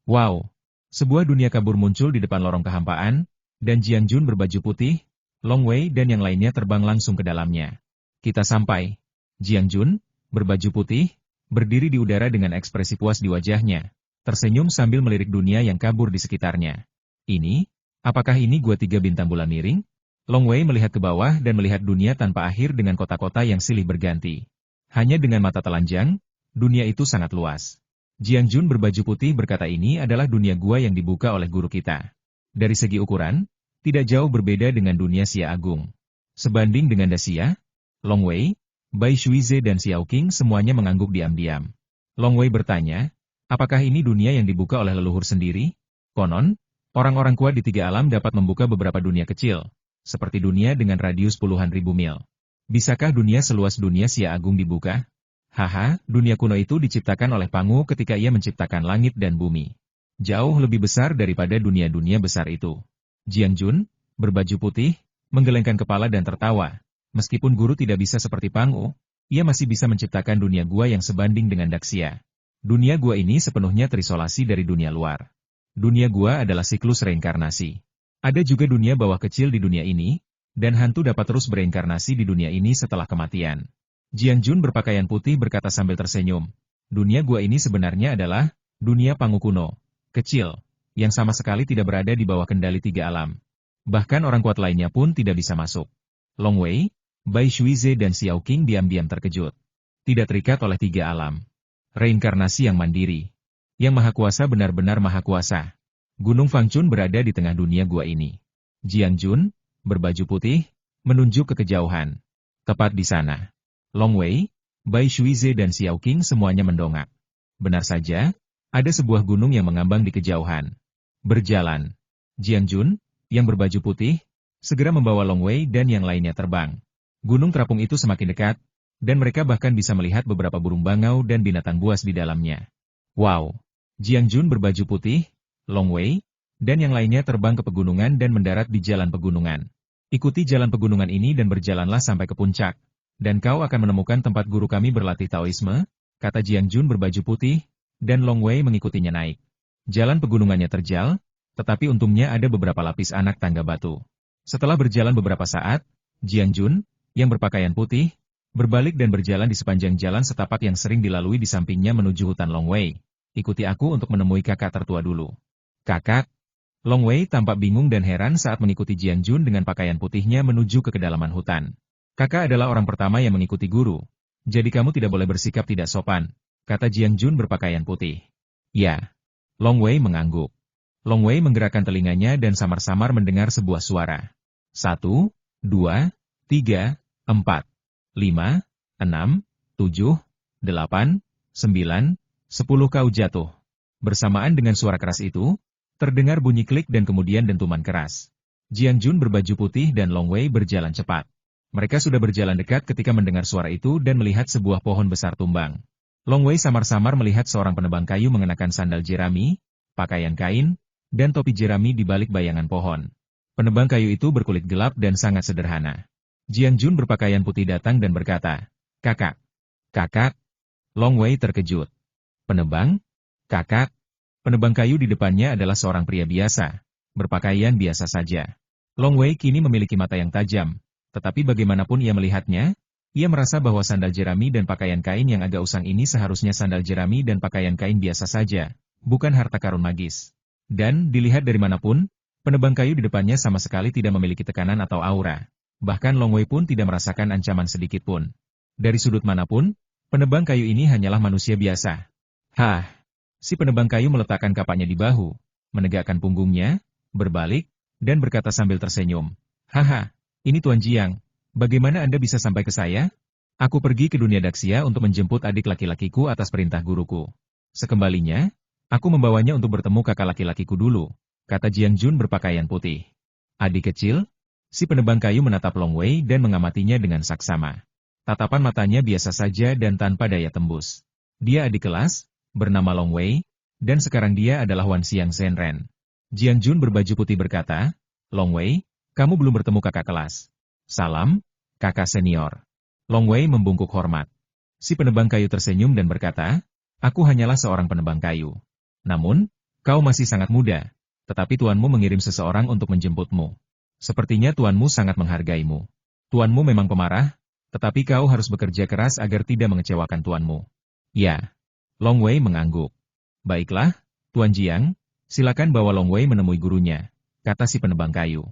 Wow! Sebuah dunia kabur muncul di depan lorong kehampaan, dan Jiang Jun berbaju putih, Long Wei dan yang lainnya terbang langsung ke dalamnya. Kita sampai. Jiang Jun, berbaju putih, berdiri di udara dengan ekspresi puas di wajahnya, tersenyum sambil melirik dunia yang kabur di sekitarnya. Ini, apakah ini Gua 3 Bintang Bulan Miring? Long Wei melihat ke bawah dan melihat dunia tanpa akhir dengan kota-kota yang silih berganti. Hanya dengan mata telanjang, dunia itu sangat luas. Jiang Jun berbaju putih berkata ini adalah dunia gua yang dibuka oleh guru kita. Dari segi ukuran, tidak jauh berbeda dengan dunia Xia Agung. Sebanding dengan Daxia, Long Wei, Bai Shuize dan Xiao Qing semuanya mengangguk diam-diam. Long Wei bertanya, apakah ini dunia yang dibuka oleh leluhur sendiri? Konon, orang-orang kuat di 3 alam dapat membuka beberapa dunia kecil, seperti dunia dengan radius puluhan ribu mil. Bisakah dunia seluas dunia Xia Agung dibuka? Haha, dunia kuno itu diciptakan oleh Pangu ketika ia menciptakan langit dan bumi. Jauh lebih besar daripada dunia-dunia besar itu. Jiang Jun, berbaju putih, menggelengkan kepala dan tertawa. Meskipun guru tidak bisa seperti Pangu, ia masih bisa menciptakan dunia gua yang sebanding dengan Daxia. Dunia gua ini sepenuhnya terisolasi dari dunia luar. Dunia gua adalah siklus reinkarnasi. Ada juga dunia bawah kecil di dunia ini, dan hantu dapat terus bereinkarnasi di dunia ini setelah kematian. Jiang Jun berpakaian putih berkata sambil tersenyum. Dunia gua ini sebenarnya adalah dunia Pangu kuno, kecil, yang sama sekali tidak berada di bawah kendali 3 alam. Bahkan orang kuat lainnya pun tidak bisa masuk. Long Wei, Bai Shuize dan Xiao Qing diam-diam terkejut. Tidak terikat oleh 3 alam. Reinkarnasi yang mandiri. Yang Maha Kuasa benar-benar Maha Kuasa. Gunung Fangchun berada di tengah dunia gua ini. Jiang Jun, berbaju putih, menunjuk ke kejauhan. Tepat di sana. Long Wei, Bai Shuize dan Xiao Qing semuanya mendongak. Benar saja, ada sebuah gunung yang mengambang di kejauhan. Berjalan. Jiang Jun, yang berbaju putih, segera membawa Long Wei dan yang lainnya terbang. Gunung terapung itu semakin dekat, dan mereka bahkan bisa melihat beberapa burung bangau dan binatang buas di dalamnya. Wow! Jiang Jun berbaju putih, Long Wei, dan yang lainnya terbang ke pegunungan dan mendarat di jalan pegunungan. Ikuti jalan pegunungan ini dan berjalanlah sampai ke puncak. Dan kau akan menemukan tempat guru kami berlatih Taoisme, kata Jiang Jun berbaju putih, dan Long Wei mengikutinya naik. Jalan pegunungannya terjal, tetapi untungnya ada beberapa lapis anak tangga batu. Setelah berjalan beberapa saat, Jiang Jun, yang berpakaian putih, berbalik dan berjalan di sepanjang jalan setapak yang sering dilalui di sampingnya menuju hutan Long Wei. Ikuti aku untuk menemui kakak tertua dulu. Kakak? Long Wei tampak bingung dan heran saat mengikuti Jiang Jun dengan pakaian putihnya menuju ke kedalaman hutan. Kakak adalah orang pertama yang mengikuti guru. Jadi kamu tidak boleh bersikap tidak sopan, kata Jiang Jun berpakaian putih. Ya. Long Wei mengangguk. Long Wei menggerakkan telinganya dan samar-samar mendengar sebuah suara. 1, 2, 3, 4, 5, 6, 7, 8, 9, 10 kau jatuh. Bersamaan dengan suara keras itu, terdengar bunyi klik dan kemudian dentuman keras. Jiang Jun berbaju putih dan Long Wei berjalan cepat. Mereka sudah berjalan dekat ketika mendengar suara itu dan melihat sebuah pohon besar tumbang. Long Wei samar-samar melihat seorang penebang kayu mengenakan sandal jerami, pakaian kain, dan topi jerami di balik bayangan pohon. Penebang kayu itu berkulit gelap dan sangat sederhana. Jiang Jun berpakaian putih datang dan berkata, "Kakak." "Kakak?" Long Wei terkejut. "Penebang? Kakak?" Penebang kayu di depannya adalah seorang pria biasa, berpakaian biasa saja. Long Wei kini memiliki mata yang tajam, tetapi bagaimanapun ia melihatnya, ia merasa bahwa sandal jerami dan pakaian kain yang agak usang ini seharusnya sandal jerami dan pakaian kain biasa saja, bukan harta karun magis. Dan, dilihat dari manapun, penebang kayu di depannya sama sekali tidak memiliki tekanan atau aura. Bahkan Long Wei pun tidak merasakan ancaman sedikit pun. Dari sudut manapun, penebang kayu ini hanyalah manusia biasa. Hah! Si penebang kayu meletakkan kapaknya di bahu, menegakkan punggungnya, berbalik, dan berkata sambil tersenyum. "Haha, ini Tuan Jiang, bagaimana Anda bisa sampai ke saya? Aku pergi ke dunia Daxia untuk menjemput adik laki-lakiku atas perintah guruku. Sekembalinya, aku membawanya untuk bertemu kakak laki-lakiku dulu," kata Jiang Jun berpakaian putih. "Adik kecil?" Si penebang kayu menatap Long Wei dan mengamatinya dengan saksama. Tatapan matanya biasa saja dan tanpa daya tembus. Dia adik kelas, bernama Long Wei, dan sekarang dia adalah Wan Xiang Zhenren. Jiang Jun berbaju putih berkata, "Long Wei, kamu belum bertemu kakak kelas." "Salam, kakak senior." Long Wei membungkuk hormat. Si penebang kayu tersenyum dan berkata, "Aku hanyalah seorang penebang kayu. Namun, kau masih sangat muda, tetapi tuanmu mengirim seseorang untuk menjemputmu. Sepertinya tuanmu sangat menghargaimu. Tuanmu memang pemarah, tetapi kau harus bekerja keras agar tidak mengecewakan tuanmu." "Ya." Long Wei mengangguk. "Baiklah, Tuan Jiang, silakan bawa Long Wei menemui gurunya," kata si penebang kayu.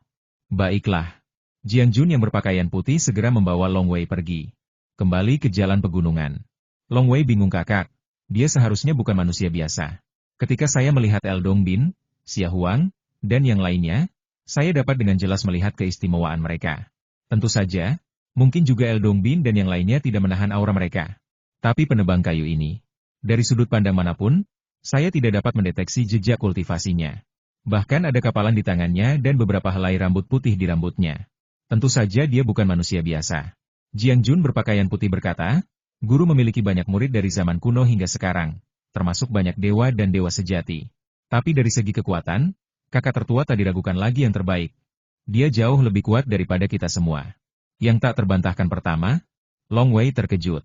"Baiklah." Jiang Jun yang berpakaian putih segera membawa Long Wei pergi. Kembali ke jalan pegunungan. Long Wei bingung kakak, dia seharusnya bukan manusia biasa. Ketika saya melihat El Dongbin, Xia Huang, dan yang lainnya, saya dapat dengan jelas melihat keistimewaan mereka. Tentu saja, mungkin juga El Dongbin dan yang lainnya tidak menahan aura mereka. Tapi penebang kayu ini, dari sudut pandang manapun, saya tidak dapat mendeteksi jejak kultivasinya. Bahkan ada kapalan di tangannya dan beberapa helai rambut putih di rambutnya. Tentu saja dia bukan manusia biasa. Jiang Jun berpakaian putih berkata, "Guru memiliki banyak murid dari zaman kuno hingga sekarang, termasuk banyak dewa dan dewa sejati. Tapi dari segi kekuatan, kakak tertua tak diragukan lagi yang terbaik. Dia jauh lebih kuat daripada kita semua." Yang tak terbantahkan pertama, Long Wei terkejut.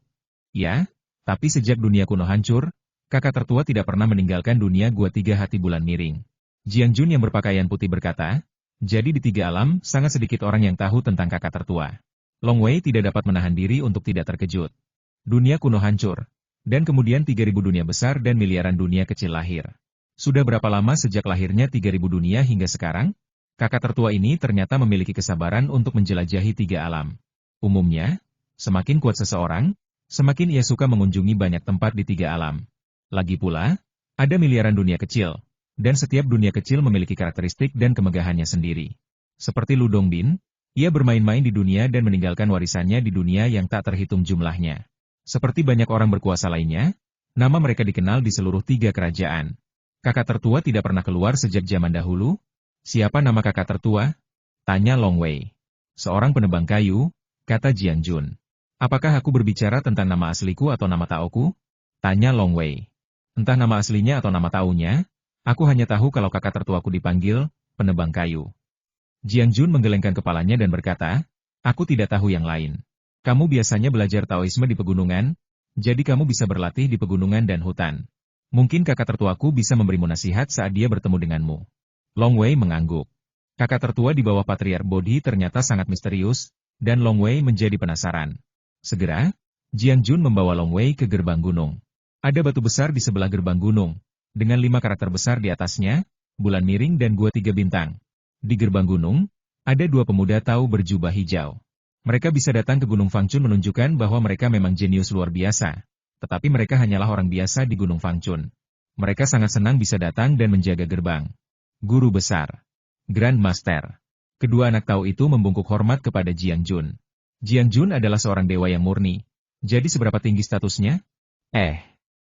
"Ya? Tapi sejak dunia kuno hancur, kakak tertua tidak pernah meninggalkan dunia gua tiga hati bulan miring." Jiang Jun yang berpakaian putih berkata, "Jadi di tiga alam, sangat sedikit orang yang tahu tentang kakak tertua." Long Wei tidak dapat menahan diri untuk tidak terkejut. Dunia kuno hancur, dan kemudian 3.000 dunia besar dan miliaran dunia kecil lahir. Sudah berapa lama sejak lahirnya 3.000 dunia hingga sekarang? Kakak tertua ini ternyata memiliki kesabaran untuk menjelajahi tiga alam. Umumnya, semakin kuat seseorang, semakin ia suka mengunjungi banyak tempat di tiga alam. Lagi pula, ada miliaran dunia kecil, dan setiap dunia kecil memiliki karakteristik dan kemegahannya sendiri. Seperti Lu Dongbin, ia bermain-main di dunia dan meninggalkan warisannya di dunia yang tak terhitung jumlahnya. Seperti banyak orang berkuasa lainnya, nama mereka dikenal di seluruh tiga kerajaan. Kakak tertua tidak pernah keluar sejak zaman dahulu. "Siapa nama kakak tertua?" tanya Long Wei. "Seorang penebang kayu," kata Jiang Jun. "Apakah aku berbicara tentang nama asliku atau nama taoku?" tanya Long Wei. "Entah nama aslinya atau nama taunya, aku hanya tahu kalau kakak tertuaku dipanggil penebang kayu." Jiang Jun menggelengkan kepalanya dan berkata, "Aku tidak tahu yang lain." Kamu biasanya belajar Taoisme di pegunungan, jadi kamu bisa berlatih di pegunungan dan hutan. Mungkin kakak tertuaku bisa memberimu nasihat saat dia bertemu denganmu. Long Wei mengangguk. Kakak tertua di bawah Patriark Bodhi ternyata sangat misterius, dan Long Wei menjadi penasaran. Segera, Jiang Jun membawa Long Wei ke gerbang gunung. Ada batu besar di sebelah gerbang gunung, dengan 5 karakter besar di atasnya, bulan miring dan gua 3 bintang. Di gerbang gunung, ada 2 pemuda Tao berjubah hijau. Mereka bisa datang ke Gunung Fangchun menunjukkan bahwa mereka memang jenius luar biasa. Tetapi mereka hanyalah orang biasa di Gunung Fangchun. Mereka sangat senang bisa datang dan menjaga gerbang. Guru besar. Grand Master. Kedua anak Tao itu membungkuk hormat kepada Jiang Jun. Jiang Jun adalah seorang dewa yang murni. Jadi seberapa tinggi statusnya?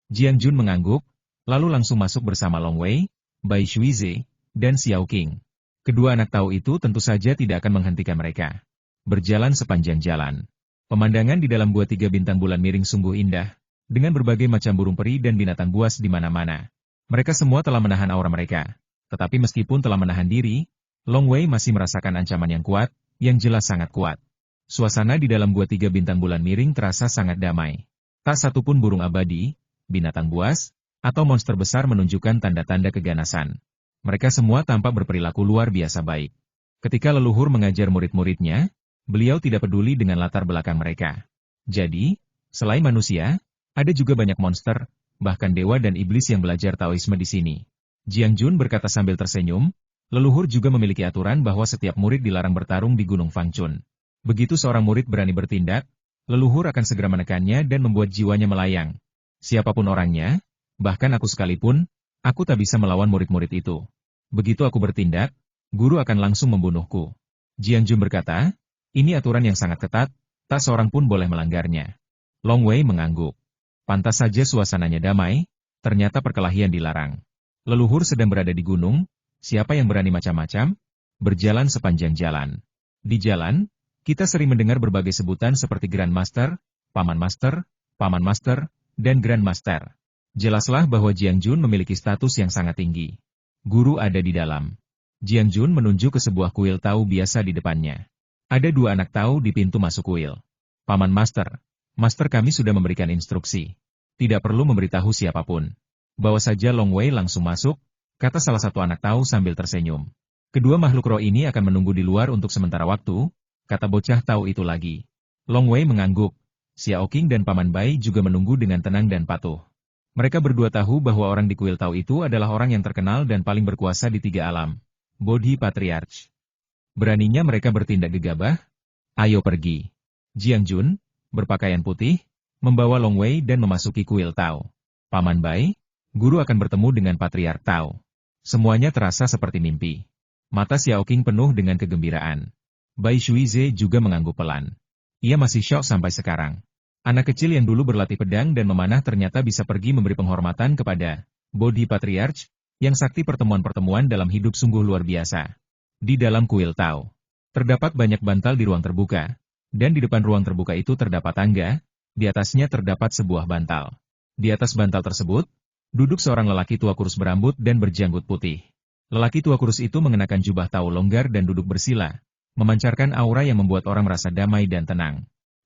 Jiang Jun mengangguk, lalu langsung masuk bersama Long Wei, Bai Shuize, dan Xiao Qing. Kedua anak Tao itu tentu saja tidak akan menghentikan mereka. Berjalan sepanjang jalan. Pemandangan di dalam gua 3 bintang bulan miring sungguh indah, dengan berbagai macam burung peri dan binatang buas di mana-mana. Mereka semua telah menahan aura mereka. Tetapi meskipun telah menahan diri, Long Wei masih merasakan ancaman yang kuat, yang jelas sangat kuat. Suasana di dalam gua 3 bintang bulan miring terasa sangat damai. Tak satupun burung abadi, binatang buas, atau monster besar menunjukkan tanda-tanda keganasan. Mereka semua tampak berperilaku luar biasa baik. Ketika leluhur mengajar murid-muridnya, beliau tidak peduli dengan latar belakang mereka. Jadi, selain manusia, ada juga banyak monster, bahkan dewa dan iblis yang belajar Taoisme di sini. Jiang Jun berkata sambil tersenyum, leluhur juga memiliki aturan bahwa setiap murid dilarang bertarung di Gunung Fangchun. Begitu seorang murid berani bertindak, leluhur akan segera menekannya dan membuat jiwanya melayang. Siapapun orangnya, bahkan aku sekalipun, aku tak bisa melawan murid-murid itu. Begitu aku bertindak, guru akan langsung membunuhku. Jiang Jun berkata, ini aturan yang sangat ketat, tak seorang pun boleh melanggarnya. Long Wei mengangguk. Pantas saja suasananya damai, ternyata perkelahian dilarang. Leluhur sedang berada di gunung, siapa yang berani macam-macam? Berjalan sepanjang jalan. Di jalan, kita sering mendengar berbagai sebutan seperti Grand Master, Paman Master, dan Grand Master. Jelaslah bahwa Jiang Jun memiliki status yang sangat tinggi. Guru ada di dalam. Jiang Jun menunjuk ke sebuah kuil Tao biasa di depannya. Ada 2 anak Tao di pintu masuk kuil. Paman Master, Master kami sudah memberikan instruksi. Tidak perlu memberitahu siapapun. Bawa saja Long Wei langsung masuk, kata salah satu anak Tao sambil tersenyum. Kedua makhluk roh ini akan menunggu di luar untuk sementara waktu, kata bocah Tao itu lagi. Long Wei mengangguk. Xiao Qing dan Paman Bai juga menunggu dengan tenang dan patuh. Mereka berdua tahu bahwa orang di kuil Tao itu adalah orang yang terkenal dan paling berkuasa di 3 alam. Bodhi Patriarch. Beraninya mereka bertindak gegabah? Ayo pergi. Jiang Jun, berpakaian putih, membawa Long Wei dan memasuki kuil Tao. Paman Bai, guru akan bertemu dengan Patriark Tao. Semuanya terasa seperti mimpi. Mata Xiao Qing penuh dengan kegembiraan. Bai Shuize juga mengangguk pelan. Ia masih syok sampai sekarang. Anak kecil yang dulu berlatih pedang dan memanah ternyata bisa pergi memberi penghormatan kepada Bodhi Patriarch, yang sakti pertemuan-pertemuan dalam hidup sungguh luar biasa. Di dalam kuil Tao, terdapat banyak bantal di ruang terbuka, dan di depan ruang terbuka itu terdapat tangga, di atasnya terdapat sebuah bantal. Di atas bantal tersebut, duduk seorang lelaki tua kurus berambut dan berjanggut putih. Lelaki tua kurus itu mengenakan jubah Tao longgar dan duduk bersila, memancarkan aura yang membuat orang merasa damai dan tenang.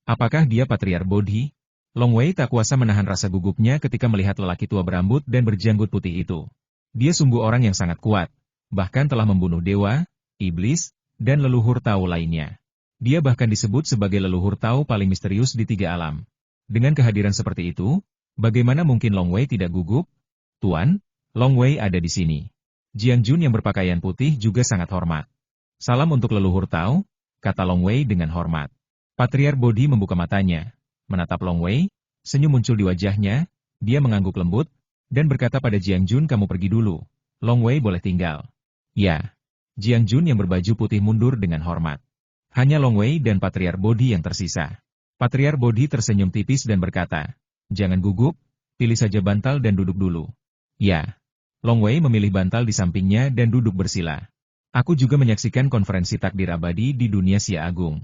Apakah dia Patriark Bodhi? Long Wei tak kuasa menahan rasa gugupnya ketika melihat lelaki tua berambut dan berjanggut putih itu. Dia sungguh orang yang sangat kuat, bahkan telah membunuh dewa, iblis, dan leluhur Tao lainnya. Dia bahkan disebut sebagai leluhur Tao paling misterius di 3 alam. Dengan kehadiran seperti itu, bagaimana mungkin Long Wei tidak gugup? Tuan, Long Wei ada di sini. Jiang Jun yang berpakaian putih juga sangat hormat. Salam untuk leluhur Tao, kata Long Wei dengan hormat. Patriark Bodhi membuka matanya, menatap Long Wei, senyum muncul di wajahnya, dia mengangguk lembut, dan berkata pada Jiang Jun kamu pergi dulu, Long Wei boleh tinggal. Ya. Jiang Jun yang berbaju putih mundur dengan hormat. Hanya Long Wei dan Patriark Bodhi yang tersisa. Patriark Bodhi tersenyum tipis dan berkata, jangan gugup, pilih saja bantal dan duduk dulu. Ya. Long Wei memilih bantal di sampingnya dan duduk bersila. Aku juga menyaksikan konferensi takdir abadi di dunia Xia Agung.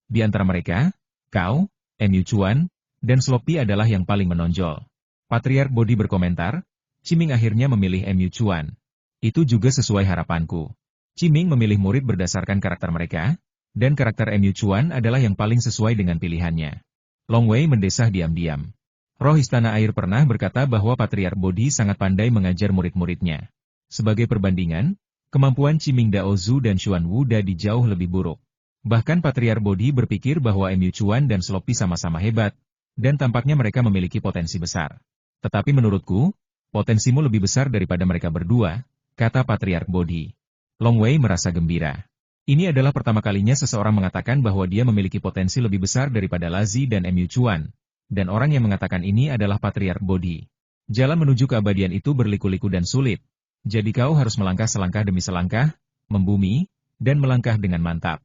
Di antara mereka, kau, Mu Chuan, dan Sloppy adalah yang paling menonjol. Patriark Bodhi berkomentar, Ciming akhirnya memilih Mu Chuan. Itu juga sesuai harapanku. Ciming memilih murid berdasarkan karakter mereka, dan karakter Mu Chuan adalah yang paling sesuai dengan pilihannya. Long Wei mendesah diam-diam. Roh Istana Air pernah berkata bahwa Patriark Bodhi sangat pandai mengajar murid-muridnya. Sebagai perbandingan, kemampuan Qiming Dao Zhu dan Xuan Wu Dadi jauh lebih buruk. Bahkan Patriark Bodhi berpikir bahwa Mu Chuan dan Sloppy sama-sama hebat, dan tampaknya mereka memiliki potensi besar. Tetapi menurutku, potensimu lebih besar daripada mereka berdua, kata Patriark Bodhi. Long Wei merasa gembira. Ini adalah pertama kalinya seseorang mengatakan bahwa dia memiliki potensi lebih besar daripada Lazi dan Mu Chuan. Dan orang yang mengatakan ini adalah Patriark Bodhi. Jalan menuju keabadian itu berliku-liku dan sulit. Jadi kau harus melangkah selangkah demi selangkah, membumi, dan melangkah dengan mantap.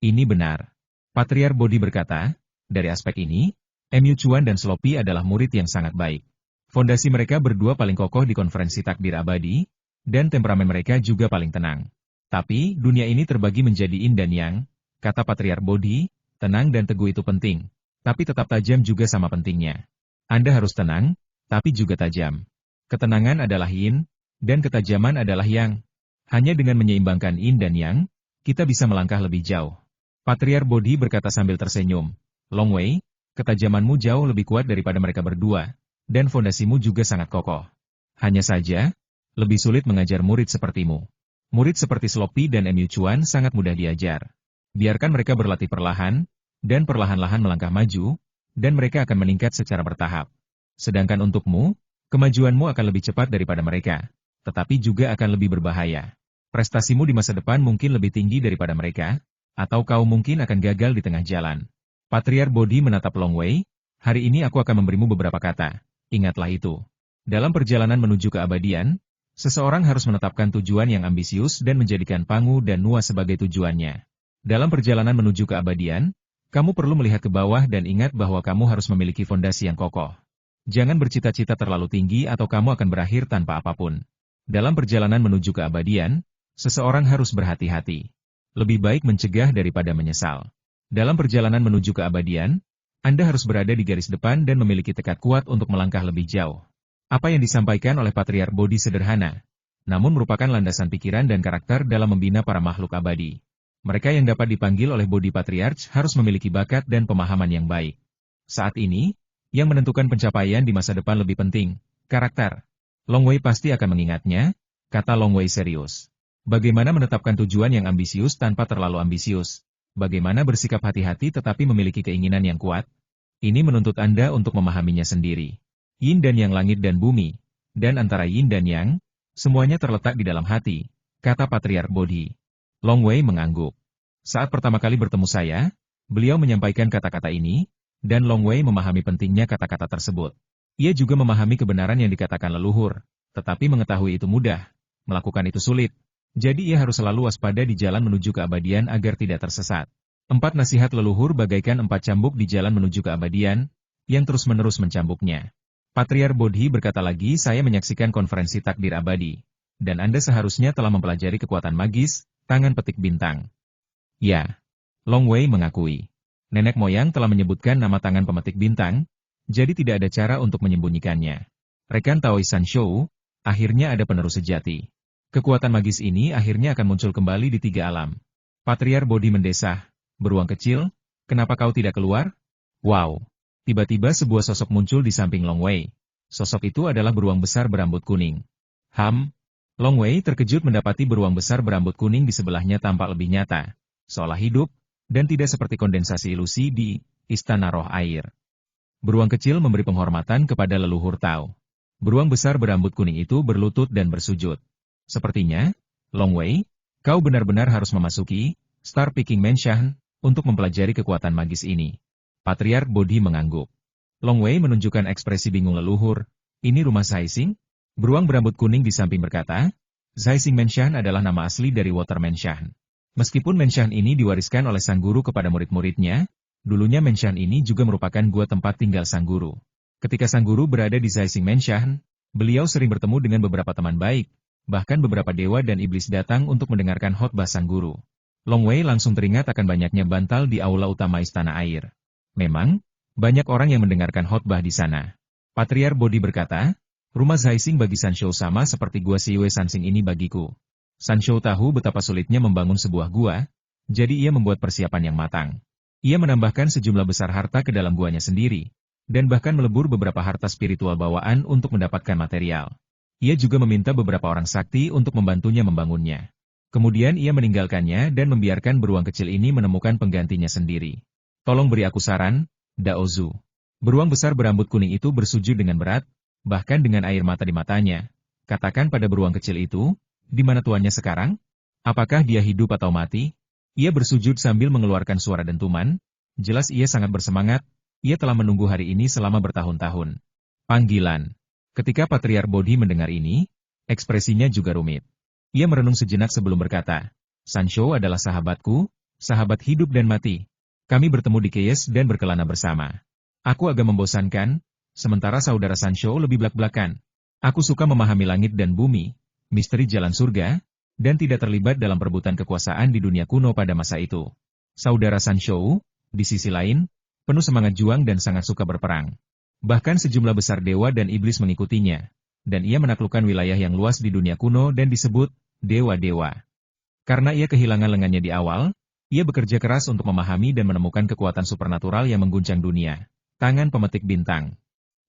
Ini benar. Patriark Bodhi berkata, dari aspek ini, Mu Chuan dan Sloppy adalah murid yang sangat baik. Fondasi mereka berdua paling kokoh di konferensi takdir abadi, dan temperamen mereka juga paling tenang. Tapi, dunia ini terbagi menjadi yin dan yang, kata Patriark Bodhi, tenang dan teguh itu penting, tapi tetap tajam juga sama pentingnya. Anda harus tenang, tapi juga tajam. Ketenangan adalah yin, dan ketajaman adalah yang. Hanya dengan menyeimbangkan yin dan yang, kita bisa melangkah lebih jauh. Patriark Bodhi berkata sambil tersenyum, Long Wei, ketajamanmu jauh lebih kuat daripada mereka berdua, dan fondasimu juga sangat kokoh. Hanya saja, lebih sulit mengajar murid sepertimu. Murid seperti Sloppy dan Mu Chuan sangat mudah diajar. Biarkan mereka berlatih perlahan, dan perlahan-lahan melangkah maju, dan mereka akan meningkat secara bertahap. Sedangkan untukmu, kemajuanmu akan lebih cepat daripada mereka, tetapi juga akan lebih berbahaya. Prestasimu di masa depan mungkin lebih tinggi daripada mereka, atau kau mungkin akan gagal di tengah jalan. Patriark Bodhi menatap Long Wei, hari ini aku akan memberimu beberapa kata, ingatlah itu. Dalam perjalanan menuju keabadian, seseorang harus menetapkan tujuan yang ambisius dan menjadikan Pangu dan Nua sebagai tujuannya. Dalam perjalanan menuju keabadian, kamu perlu melihat ke bawah dan ingat bahwa kamu harus memiliki fondasi yang kokoh. Jangan bercita-cita terlalu tinggi atau kamu akan berakhir tanpa apapun. Dalam perjalanan menuju keabadian, seseorang harus berhati-hati. Lebih baik mencegah daripada menyesal. Dalam perjalanan menuju keabadian, Anda harus berada di garis depan dan memiliki tekad kuat untuk melangkah lebih jauh. Apa yang disampaikan oleh Patriark Bodhi sederhana, namun merupakan landasan pikiran dan karakter dalam membina para makhluk abadi. Mereka yang dapat dipanggil oleh Bodhi Patriarch harus memiliki bakat dan pemahaman yang baik. Saat ini, yang menentukan pencapaian di masa depan lebih penting, karakter. Long Wei pasti akan mengingatnya, kata Long Wei serius. Bagaimana menetapkan tujuan yang ambisius tanpa terlalu ambisius? Bagaimana bersikap hati-hati tetapi memiliki keinginan yang kuat? Ini menuntut Anda untuk memahaminya sendiri. Yin dan yang langit dan bumi, dan antara yin dan yang, semuanya terletak di dalam hati, kata Patriark Bodhi. Long Wei mengangguk. Saat pertama kali bertemu saya, beliau menyampaikan kata-kata ini, dan Long Wei memahami pentingnya kata-kata tersebut. Ia juga memahami kebenaran yang dikatakan leluhur, tetapi mengetahui itu mudah, melakukan itu sulit. Jadi ia harus selalu waspada di jalan menuju keabadian agar tidak tersesat. 4 nasihat leluhur bagaikan 4 cambuk di jalan menuju keabadian, yang terus-menerus mencambuknya. Patriark Bodhi berkata lagi, saya menyaksikan konferensi takdir abadi, dan Anda seharusnya telah mempelajari kekuatan magis, tangan petik bintang. Ya, Long Wei mengakui. Nenek moyang telah menyebutkan nama tangan pemetik bintang, jadi tidak ada cara untuk menyembunyikannya. Rekan Taois Sanshou, akhirnya ada penerus sejati. Kekuatan magis ini akhirnya akan muncul kembali di 3 alam. Patriark Bodhi mendesah, beruang kecil, kenapa kau tidak keluar? Wow! Tiba-tiba sebuah sosok muncul di samping Long Wei. Sosok itu adalah beruang besar berambut kuning. Long Wei terkejut mendapati beruang besar berambut kuning di sebelahnya tampak lebih nyata, seolah hidup, dan tidak seperti kondensasi ilusi di Istana Roh Air. Beruang kecil memberi penghormatan kepada leluhur Tao. Beruang besar berambut kuning itu berlutut dan bersujud. Sepertinya, Long Wei, kau benar-benar harus memasuki Star Picking Mansion untuk mempelajari kekuatan magis ini. Patriark Bodhi mengangguk. Long Wei menunjukkan ekspresi bingung leluhur. Ini rumah Zaising? Beruang berambut kuning di samping berkata, Zaising Mansion adalah nama asli dari Water Mansion. Meskipun Mansion ini diwariskan oleh sang guru kepada murid-muridnya, dulunya Mansion ini juga merupakan gua tempat tinggal sang guru. Ketika sang guru berada di Zaising Mansion, beliau sering bertemu dengan beberapa teman baik, bahkan beberapa dewa dan iblis datang untuk mendengarkan khotbah sang guru. Long Wei langsung teringat akan banyaknya bantal di aula utama Istana Air. Memang, banyak orang yang mendengarkan khotbah di sana. Patriark Bodhi berkata, rumah Zaising bagi Sanshou sama seperti gua Siwe Sansing ini bagiku. Sanshou tahu betapa sulitnya membangun sebuah gua, Jadi ia membuat persiapan yang matang. Ia menambahkan sejumlah besar harta ke dalam guanya sendiri, dan bahkan melebur beberapa harta spiritual bawaan untuk mendapatkan material. Ia juga meminta beberapa orang sakti untuk membantunya membangunnya. Kemudian ia meninggalkannya dan membiarkan beruang kecil ini menemukan penggantinya sendiri. Tolong beri aku saran, Daozu. Beruang besar berambut kuning itu bersujud dengan berat, bahkan dengan air mata di matanya. Katakan pada beruang kecil itu, di mana tuannya sekarang? Apakah dia hidup atau mati? Ia bersujud sambil mengeluarkan suara dentuman. Jelas ia sangat bersemangat, ia telah menunggu hari ini selama bertahun-tahun. Panggilan. Ketika Patriark Bodhi mendengar ini, ekspresinya juga rumit. Ia merenung sejenak sebelum berkata, Sanshou adalah sahabatku, sahabat hidup dan mati. Kami bertemu di Keyes dan berkelana bersama. Aku agak membosankan, sementara saudara Sanshou lebih blak-blakan. Aku suka memahami langit dan bumi, misteri jalan surga, dan tidak terlibat dalam perebutan kekuasaan di dunia kuno pada masa itu. Saudara Sanshou, di sisi lain, penuh semangat juang dan sangat suka berperang. Bahkan sejumlah besar dewa dan iblis mengikutinya, dan ia menaklukkan wilayah yang luas di dunia kuno dan disebut dewa-dewa. Karena ia kehilangan lengannya di awal, ia bekerja keras untuk memahami dan menemukan kekuatan supernatural yang mengguncang dunia. Tangan pemetik bintang.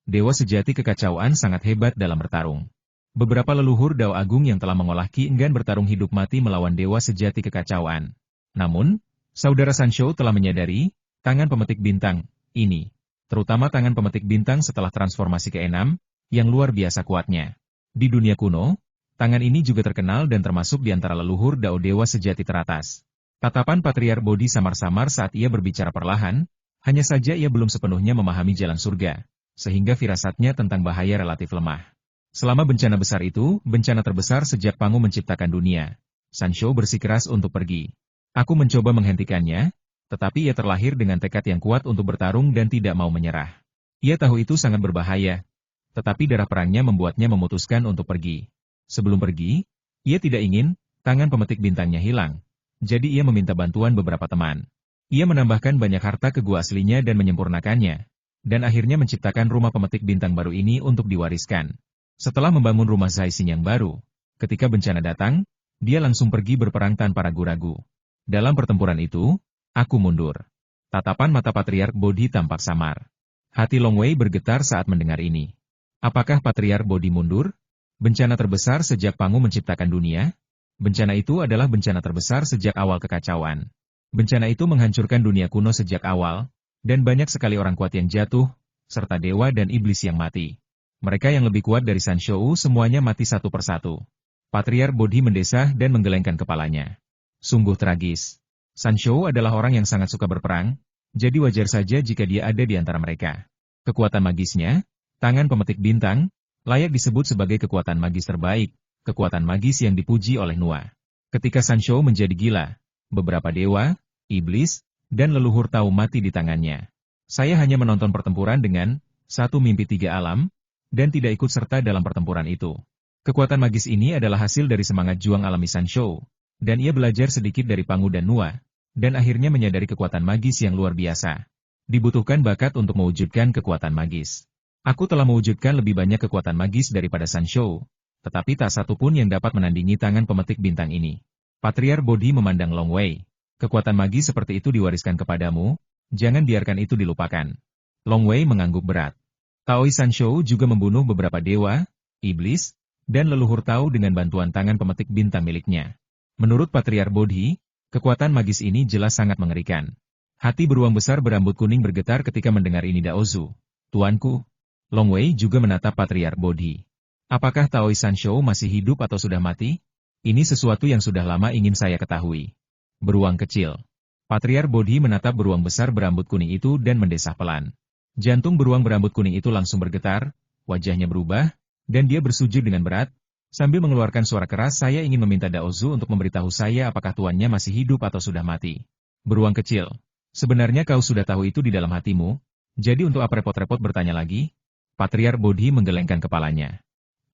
Dewa sejati kekacauan sangat hebat dalam bertarung. Beberapa leluhur Dao Agung yang telah mengolah Ki enggan bertarung hidup mati melawan dewa sejati kekacauan. Namun, saudara Sanshou telah menyadari, tangan pemetik bintang ini, terutama tangan pemetik bintang setelah transformasi ke-6, yang luar biasa kuatnya. Di dunia kuno, tangan ini juga terkenal dan termasuk di antara leluhur Dao Dewa sejati teratas. Tatapan Patriark Bodhi samar-samar saat ia berbicara perlahan, hanya saja ia belum sepenuhnya memahami jalan surga, sehingga firasatnya tentang bahaya relatif lemah. Selama bencana besar itu, bencana terbesar sejak Pangu menciptakan dunia, Sanshou bersikeras untuk pergi. Aku mencoba menghentikannya, tetapi ia terlahir dengan tekad yang kuat untuk bertarung dan tidak mau menyerah. Ia tahu itu sangat berbahaya, tetapi darah perangnya membuatnya memutuskan untuk pergi. Sebelum pergi, ia tidak ingin tangan pemetik bintangnya hilang, jadi ia meminta bantuan beberapa teman. Ia menambahkan banyak harta ke gua aslinya dan menyempurnakannya, dan akhirnya menciptakan rumah pemetik bintang baru ini untuk diwariskan. Setelah membangun rumah Zaixing yang baru, ketika bencana datang, dia langsung pergi berperang tanpa ragu-ragu. Dalam pertempuran itu, aku mundur. Tatapan mata Patriark Bodhi tampak samar. Hati Long Wei bergetar saat mendengar ini. Apakah Patriark Bodhi mundur? Bencana terbesar sejak Pangu menciptakan dunia? Bencana itu adalah bencana terbesar sejak awal kekacauan. Bencana itu menghancurkan dunia kuno sejak awal, dan banyak sekali orang kuat yang jatuh, serta dewa dan iblis yang mati. Mereka yang lebih kuat dari Sanshou semuanya mati satu persatu. Patriark Bodhi mendesah dan menggelengkan kepalanya. Sungguh tragis. Sanshou adalah orang yang sangat suka berperang, jadi wajar saja jika dia ada di antara mereka. Kekuatan magisnya, tangan pemetik bintang, layak disebut sebagai kekuatan magis terbaik, kekuatan magis yang dipuji oleh Nua. Ketika Sanshou menjadi gila, beberapa dewa, iblis, dan leluhur tahu mati di tangannya. Saya hanya menonton pertempuran dengan satu mimpi tiga alam, dan tidak ikut serta dalam pertempuran itu. Kekuatan magis ini adalah hasil dari semangat juang alami Sanshou, dan ia belajar sedikit dari Pangu dan Nua, dan akhirnya menyadari kekuatan magis yang luar biasa. Dibutuhkan bakat untuk mewujudkan kekuatan magis. Aku telah mewujudkan lebih banyak kekuatan magis daripada Sanshou, tetapi tak satu pun yang dapat menandingi tangan pemetik bintang ini. Patriark Bodhi memandang Long Wei. Kekuatan magis seperti itu diwariskan kepadamu, jangan biarkan itu dilupakan. Long Wei mengangguk berat. Taoi Sanshou juga membunuh beberapa dewa, iblis, dan leluhur Tao dengan bantuan tangan pemetik bintang miliknya. Menurut Patriark Bodhi, kekuatan magis ini jelas sangat mengerikan. Hati beruang besar berambut kuning bergetar ketika mendengar ini Daozu. Tuanku. Long Wei juga menatap Patriark Bodhi. Apakah Taoi Sanshou masih hidup atau sudah mati? Ini sesuatu yang sudah lama ingin saya ketahui. Beruang kecil. Patriark Bodhi menatap beruang besar berambut kuning itu dan mendesah pelan. Jantung beruang berambut kuning itu langsung bergetar, wajahnya berubah, dan dia bersujud dengan berat. Sambil mengeluarkan suara keras, saya ingin meminta Daozu untuk memberitahu saya apakah tuannya masih hidup atau sudah mati. Beruang kecil, sebenarnya kau sudah tahu itu di dalam hatimu, jadi untuk apa repot-repot bertanya lagi? Patriark Bodhi menggelengkan kepalanya.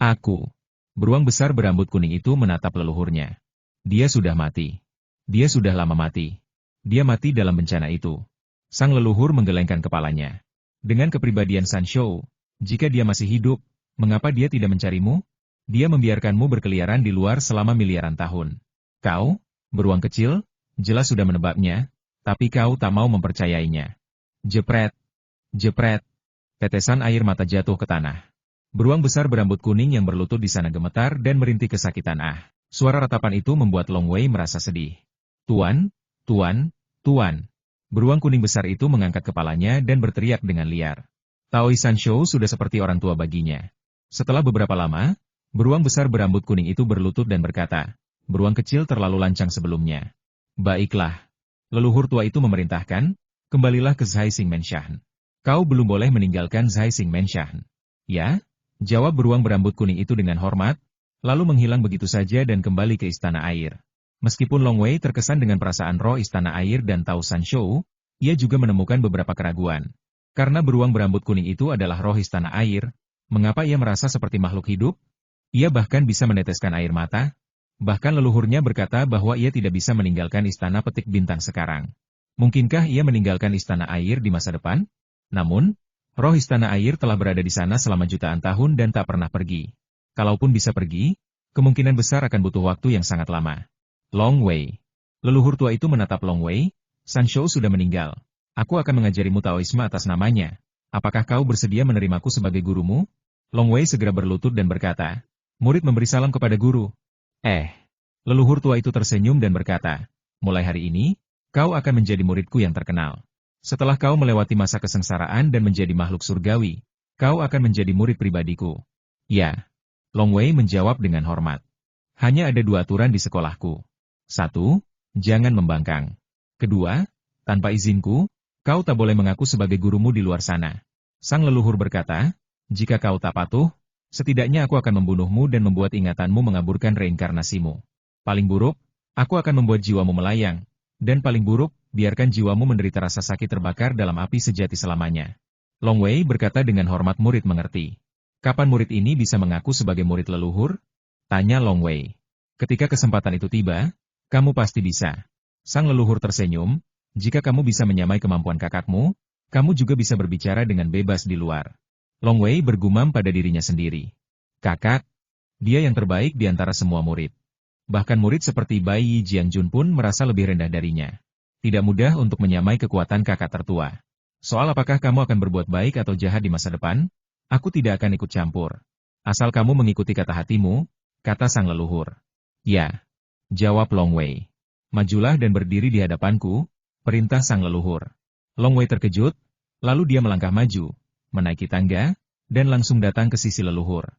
Aku. Beruang besar berambut kuning itu menatap leluhurnya. Dia sudah mati. Dia sudah lama mati. Dia mati dalam bencana itu. Sang leluhur menggelengkan kepalanya. Dengan kepribadian Sanshou, jika dia masih hidup, mengapa dia tidak mencarimu? Dia membiarkanmu berkeliaran di luar selama miliaran tahun. Kau, beruang kecil, jelas sudah menebaknya, tapi kau tak mau mempercayainya. Jepret, jepret, tetesan air mata jatuh ke tanah. Beruang besar berambut kuning yang berlutut di sana gemetar dan merintih kesakitan. Suara ratapan itu membuat Long Wei merasa sedih. Tuan, tuan, tuan. Beruang kuning besar itu mengangkat kepalanya dan berteriak dengan liar. Taoi Sanshou sudah seperti orang tua baginya. Setelah beberapa lama, beruang besar berambut kuning itu berlutut dan berkata, beruang kecil terlalu lancang sebelumnya. Baiklah. Leluhur tua itu memerintahkan, kembalilah ke Zhai Xing Menshan. Kau belum boleh meninggalkan Zhai Xing Menshan. Ya? Jawab beruang berambut kuning itu dengan hormat, lalu menghilang begitu saja dan kembali ke istana air. Meskipun Long Wei terkesan dengan perasaan roh istana air dan Tao Sanshou, ia juga menemukan beberapa keraguan. Karena beruang berambut kuning itu adalah roh istana air, mengapa ia merasa seperti makhluk hidup? Ia bahkan bisa meneteskan air mata. Bahkan leluhurnya berkata bahwa ia tidak bisa meninggalkan istana petik bintang sekarang. Mungkinkah ia meninggalkan istana air di masa depan? Namun, roh istana air telah berada di sana selama jutaan tahun dan tak pernah pergi. Kalaupun bisa pergi, kemungkinan besar akan butuh waktu yang sangat lama. Long Wei. Leluhur tua itu menatap Long Wei. Sanshou sudah meninggal. Aku akan mengajarimu Taoisme atas namanya. Apakah kau bersedia menerimaku sebagai gurumu? Long Wei segera berlutut dan berkata, murid memberi salam kepada guru. Leluhur tua itu tersenyum dan berkata, mulai hari ini, kau akan menjadi muridku yang terkenal. Setelah kau melewati masa kesengsaraan dan menjadi makhluk surgawi, kau akan menjadi murid pribadiku. Ya. Long Wei menjawab dengan hormat. Hanya ada 2 aturan di sekolahku. 1. Jangan membangkang. 2. Tanpa izinku, kau tak boleh mengaku sebagai gurumu di luar sana. Sang leluhur berkata, jika kau tak patuh, setidaknya aku akan membunuhmu dan membuat ingatanmu mengaburkan reinkarnasimu. Paling buruk, aku akan membuat jiwamu melayang. Dan paling buruk, biarkan jiwamu menderita rasa sakit terbakar dalam api sejati selamanya. Long Wei berkata dengan hormat. Murid mengerti. Kapan murid ini bisa mengaku sebagai murid leluhur? Tanya Long Wei. Ketika kesempatan itu tiba, kamu pasti bisa. Sang leluhur tersenyum, jika kamu bisa menyamai kemampuan kakakmu, kamu juga bisa berbicara dengan bebas di luar. Long Wei bergumam pada dirinya sendiri. Kakak, dia yang terbaik di antara semua murid. Bahkan murid seperti Bai Yi Jiangjun pun merasa lebih rendah darinya. Tidak mudah untuk menyamai kekuatan kakak tertua. Soal apakah kamu akan berbuat baik atau jahat di masa depan, aku tidak akan ikut campur. Asal kamu mengikuti kata hatimu, kata sang leluhur. Ya, jawab Long Wei. Majulah dan berdiri di hadapanku, perintah sang leluhur. Long Wei terkejut, lalu dia melangkah maju, menaiki tangga, dan langsung datang ke sisi leluhur.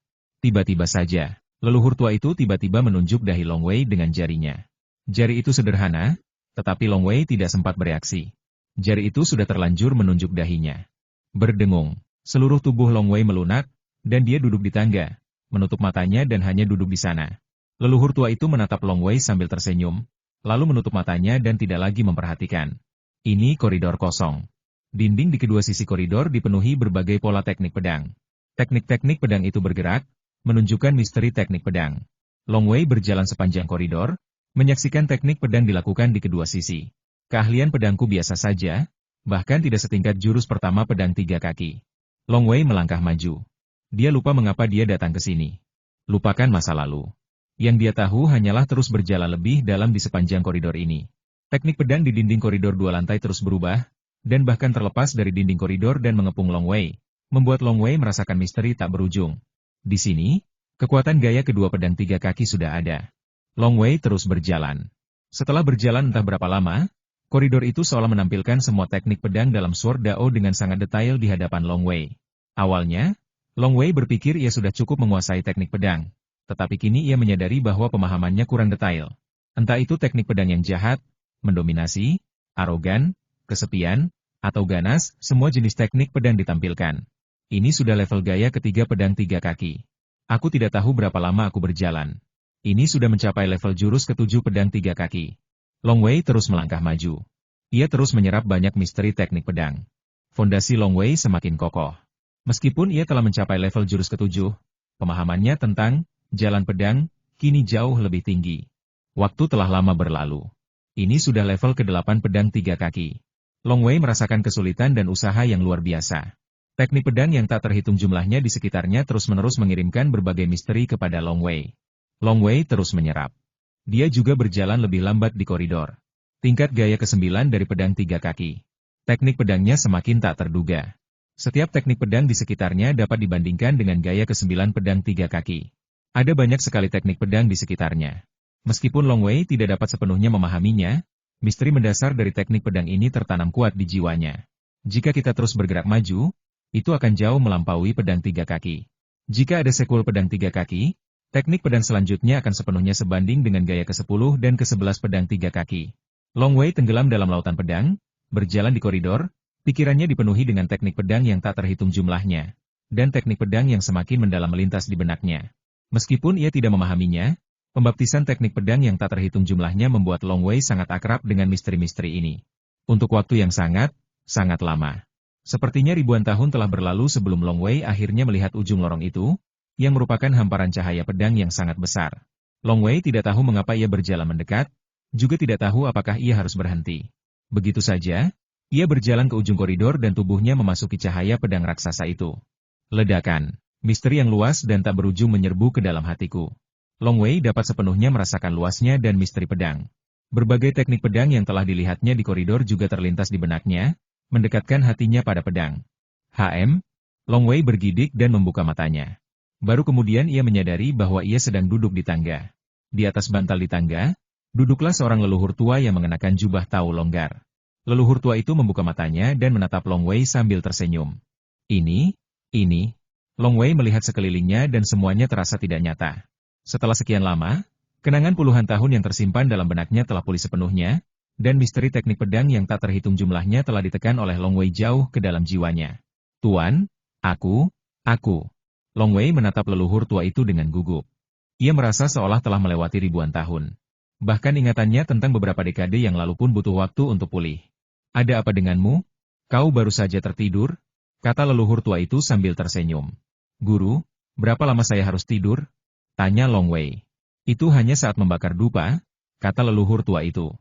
Tiba-tiba saja, leluhur tua itu tiba-tiba menunjuk dahi Long Wei dengan jarinya. Jari itu sederhana, tetapi Long Wei tidak sempat bereaksi. Jari itu sudah terlanjur menunjuk dahinya. Berdengung, seluruh tubuh Long Wei melunak, dan dia duduk di tangga, menutup matanya dan hanya duduk di sana. Leluhur tua itu menatap Long Wei sambil tersenyum, lalu menutup matanya dan tidak lagi memperhatikan. Ini koridor kosong. Dinding di kedua sisi koridor dipenuhi berbagai pola teknik pedang. Teknik-teknik pedang itu bergerak, menunjukkan misteri teknik pedang. Long Wei berjalan sepanjang koridor, menyaksikan teknik pedang dilakukan di kedua sisi. Keahlian pedangku biasa saja, bahkan tidak setingkat jurus pertama pedang 3 kaki. Long Wei melangkah maju. Dia lupa mengapa dia datang ke sini. Lupakan masa lalu. Yang dia tahu hanyalah terus berjalan lebih dalam di sepanjang koridor ini. Teknik pedang di dinding koridor 2 lantai terus berubah, dan bahkan terlepas dari dinding koridor dan mengepung Long Wei, membuat Long Wei merasakan misteri tak berujung. Di sini, kekuatan gaya kedua pedang 3 kaki sudah ada. Long Wei terus berjalan. Setelah berjalan entah berapa lama, koridor itu seolah menampilkan semua teknik pedang dalam Sword Dao dengan sangat detail di hadapan Long Wei. Awalnya, Long Wei berpikir ia sudah cukup menguasai teknik pedang, tetapi kini ia menyadari bahwa pemahamannya kurang detail. Entah itu teknik pedang yang jahat, mendominasi, arogan, kesepian, atau ganas, semua jenis teknik pedang ditampilkan. Ini sudah level gaya ketiga pedang 3 kaki. Aku tidak tahu berapa lama aku berjalan. Ini sudah mencapai level jurus ke-7 pedang 3 kaki. Long Wei terus melangkah maju. Ia terus menyerap banyak misteri teknik pedang. Fondasi Long Wei semakin kokoh. Meskipun ia telah mencapai level jurus ke-7, pemahamannya tentang jalan pedang kini jauh lebih tinggi. Waktu telah lama berlalu. Ini sudah level ke-8 pedang 3 kaki. Long Wei merasakan kesulitan dan usaha yang luar biasa. Teknik pedang yang tak terhitung jumlahnya di sekitarnya terus-menerus mengirimkan berbagai misteri kepada Long Wei. Long Wei terus menyerap. Dia juga berjalan lebih lambat di koridor. Tingkat gaya ke-9 dari pedang 3 kaki. Teknik pedangnya semakin tak terduga. Setiap teknik pedang di sekitarnya dapat dibandingkan dengan gaya ke-9 pedang 3 kaki. Ada banyak sekali teknik pedang di sekitarnya. Meskipun Long Wei tidak dapat sepenuhnya memahaminya, misteri mendasar dari teknik pedang ini tertanam kuat di jiwanya. Jika kita terus bergerak maju, itu akan jauh melampaui pedang 3 kaki. Jika ada sekul pedang 3 kaki, teknik pedang selanjutnya akan sepenuhnya sebanding dengan gaya ke-10 dan ke-11 pedang 3 kaki. Long Wei tenggelam dalam lautan pedang, berjalan di koridor, pikirannya dipenuhi dengan teknik pedang yang tak terhitung jumlahnya, dan teknik pedang yang semakin mendalam melintas di benaknya. Meskipun ia tidak memahaminya, pembaptisan teknik pedang yang tak terhitung jumlahnya membuat Long Wei sangat akrab dengan misteri-misteri ini. Untuk waktu yang sangat lama. Sepertinya ribuan tahun telah berlalu sebelum Long Wei akhirnya melihat ujung lorong itu, yang merupakan hamparan cahaya pedang yang sangat besar. Long Wei tidak tahu mengapa ia berjalan mendekat, juga tidak tahu apakah ia harus berhenti. Begitu saja, ia berjalan ke ujung koridor dan tubuhnya memasuki cahaya pedang raksasa itu. Ledakan, misteri yang luas dan tak berujung menyerbu ke dalam hatiku. Long Wei dapat sepenuhnya merasakan luasnya dan misteri pedang. Berbagai teknik pedang yang telah dilihatnya di koridor juga terlintas di benaknya, mendekatkan hatinya pada pedang. Long Wei bergidik dan membuka matanya. Baru kemudian ia menyadari bahwa ia sedang duduk di tangga. Di atas bantal di tangga, duduklah seorang leluhur tua yang mengenakan jubah tau longgar. Leluhur tua itu membuka matanya dan menatap Long Wei sambil tersenyum. Ini. Long Wei melihat sekelilingnya dan semuanya terasa tidak nyata. Setelah sekian lama, kenangan puluhan tahun yang tersimpan dalam benaknya telah pulih sepenuhnya, dan misteri teknik pedang yang tak terhitung jumlahnya telah ditekan oleh Long Wei jauh ke dalam jiwanya. Tuan, aku. Long Wei menatap leluhur tua itu dengan gugup. Ia merasa seolah telah melewati ribuan tahun. Bahkan ingatannya tentang beberapa dekade yang lalu pun butuh waktu untuk pulih. Ada apa denganmu? Kau baru saja tertidur? Kata leluhur tua itu sambil tersenyum. Guru, berapa lama saya harus tidur? Tanya Long Wei. Itu hanya saat membakar dupa, kata leluhur tua itu.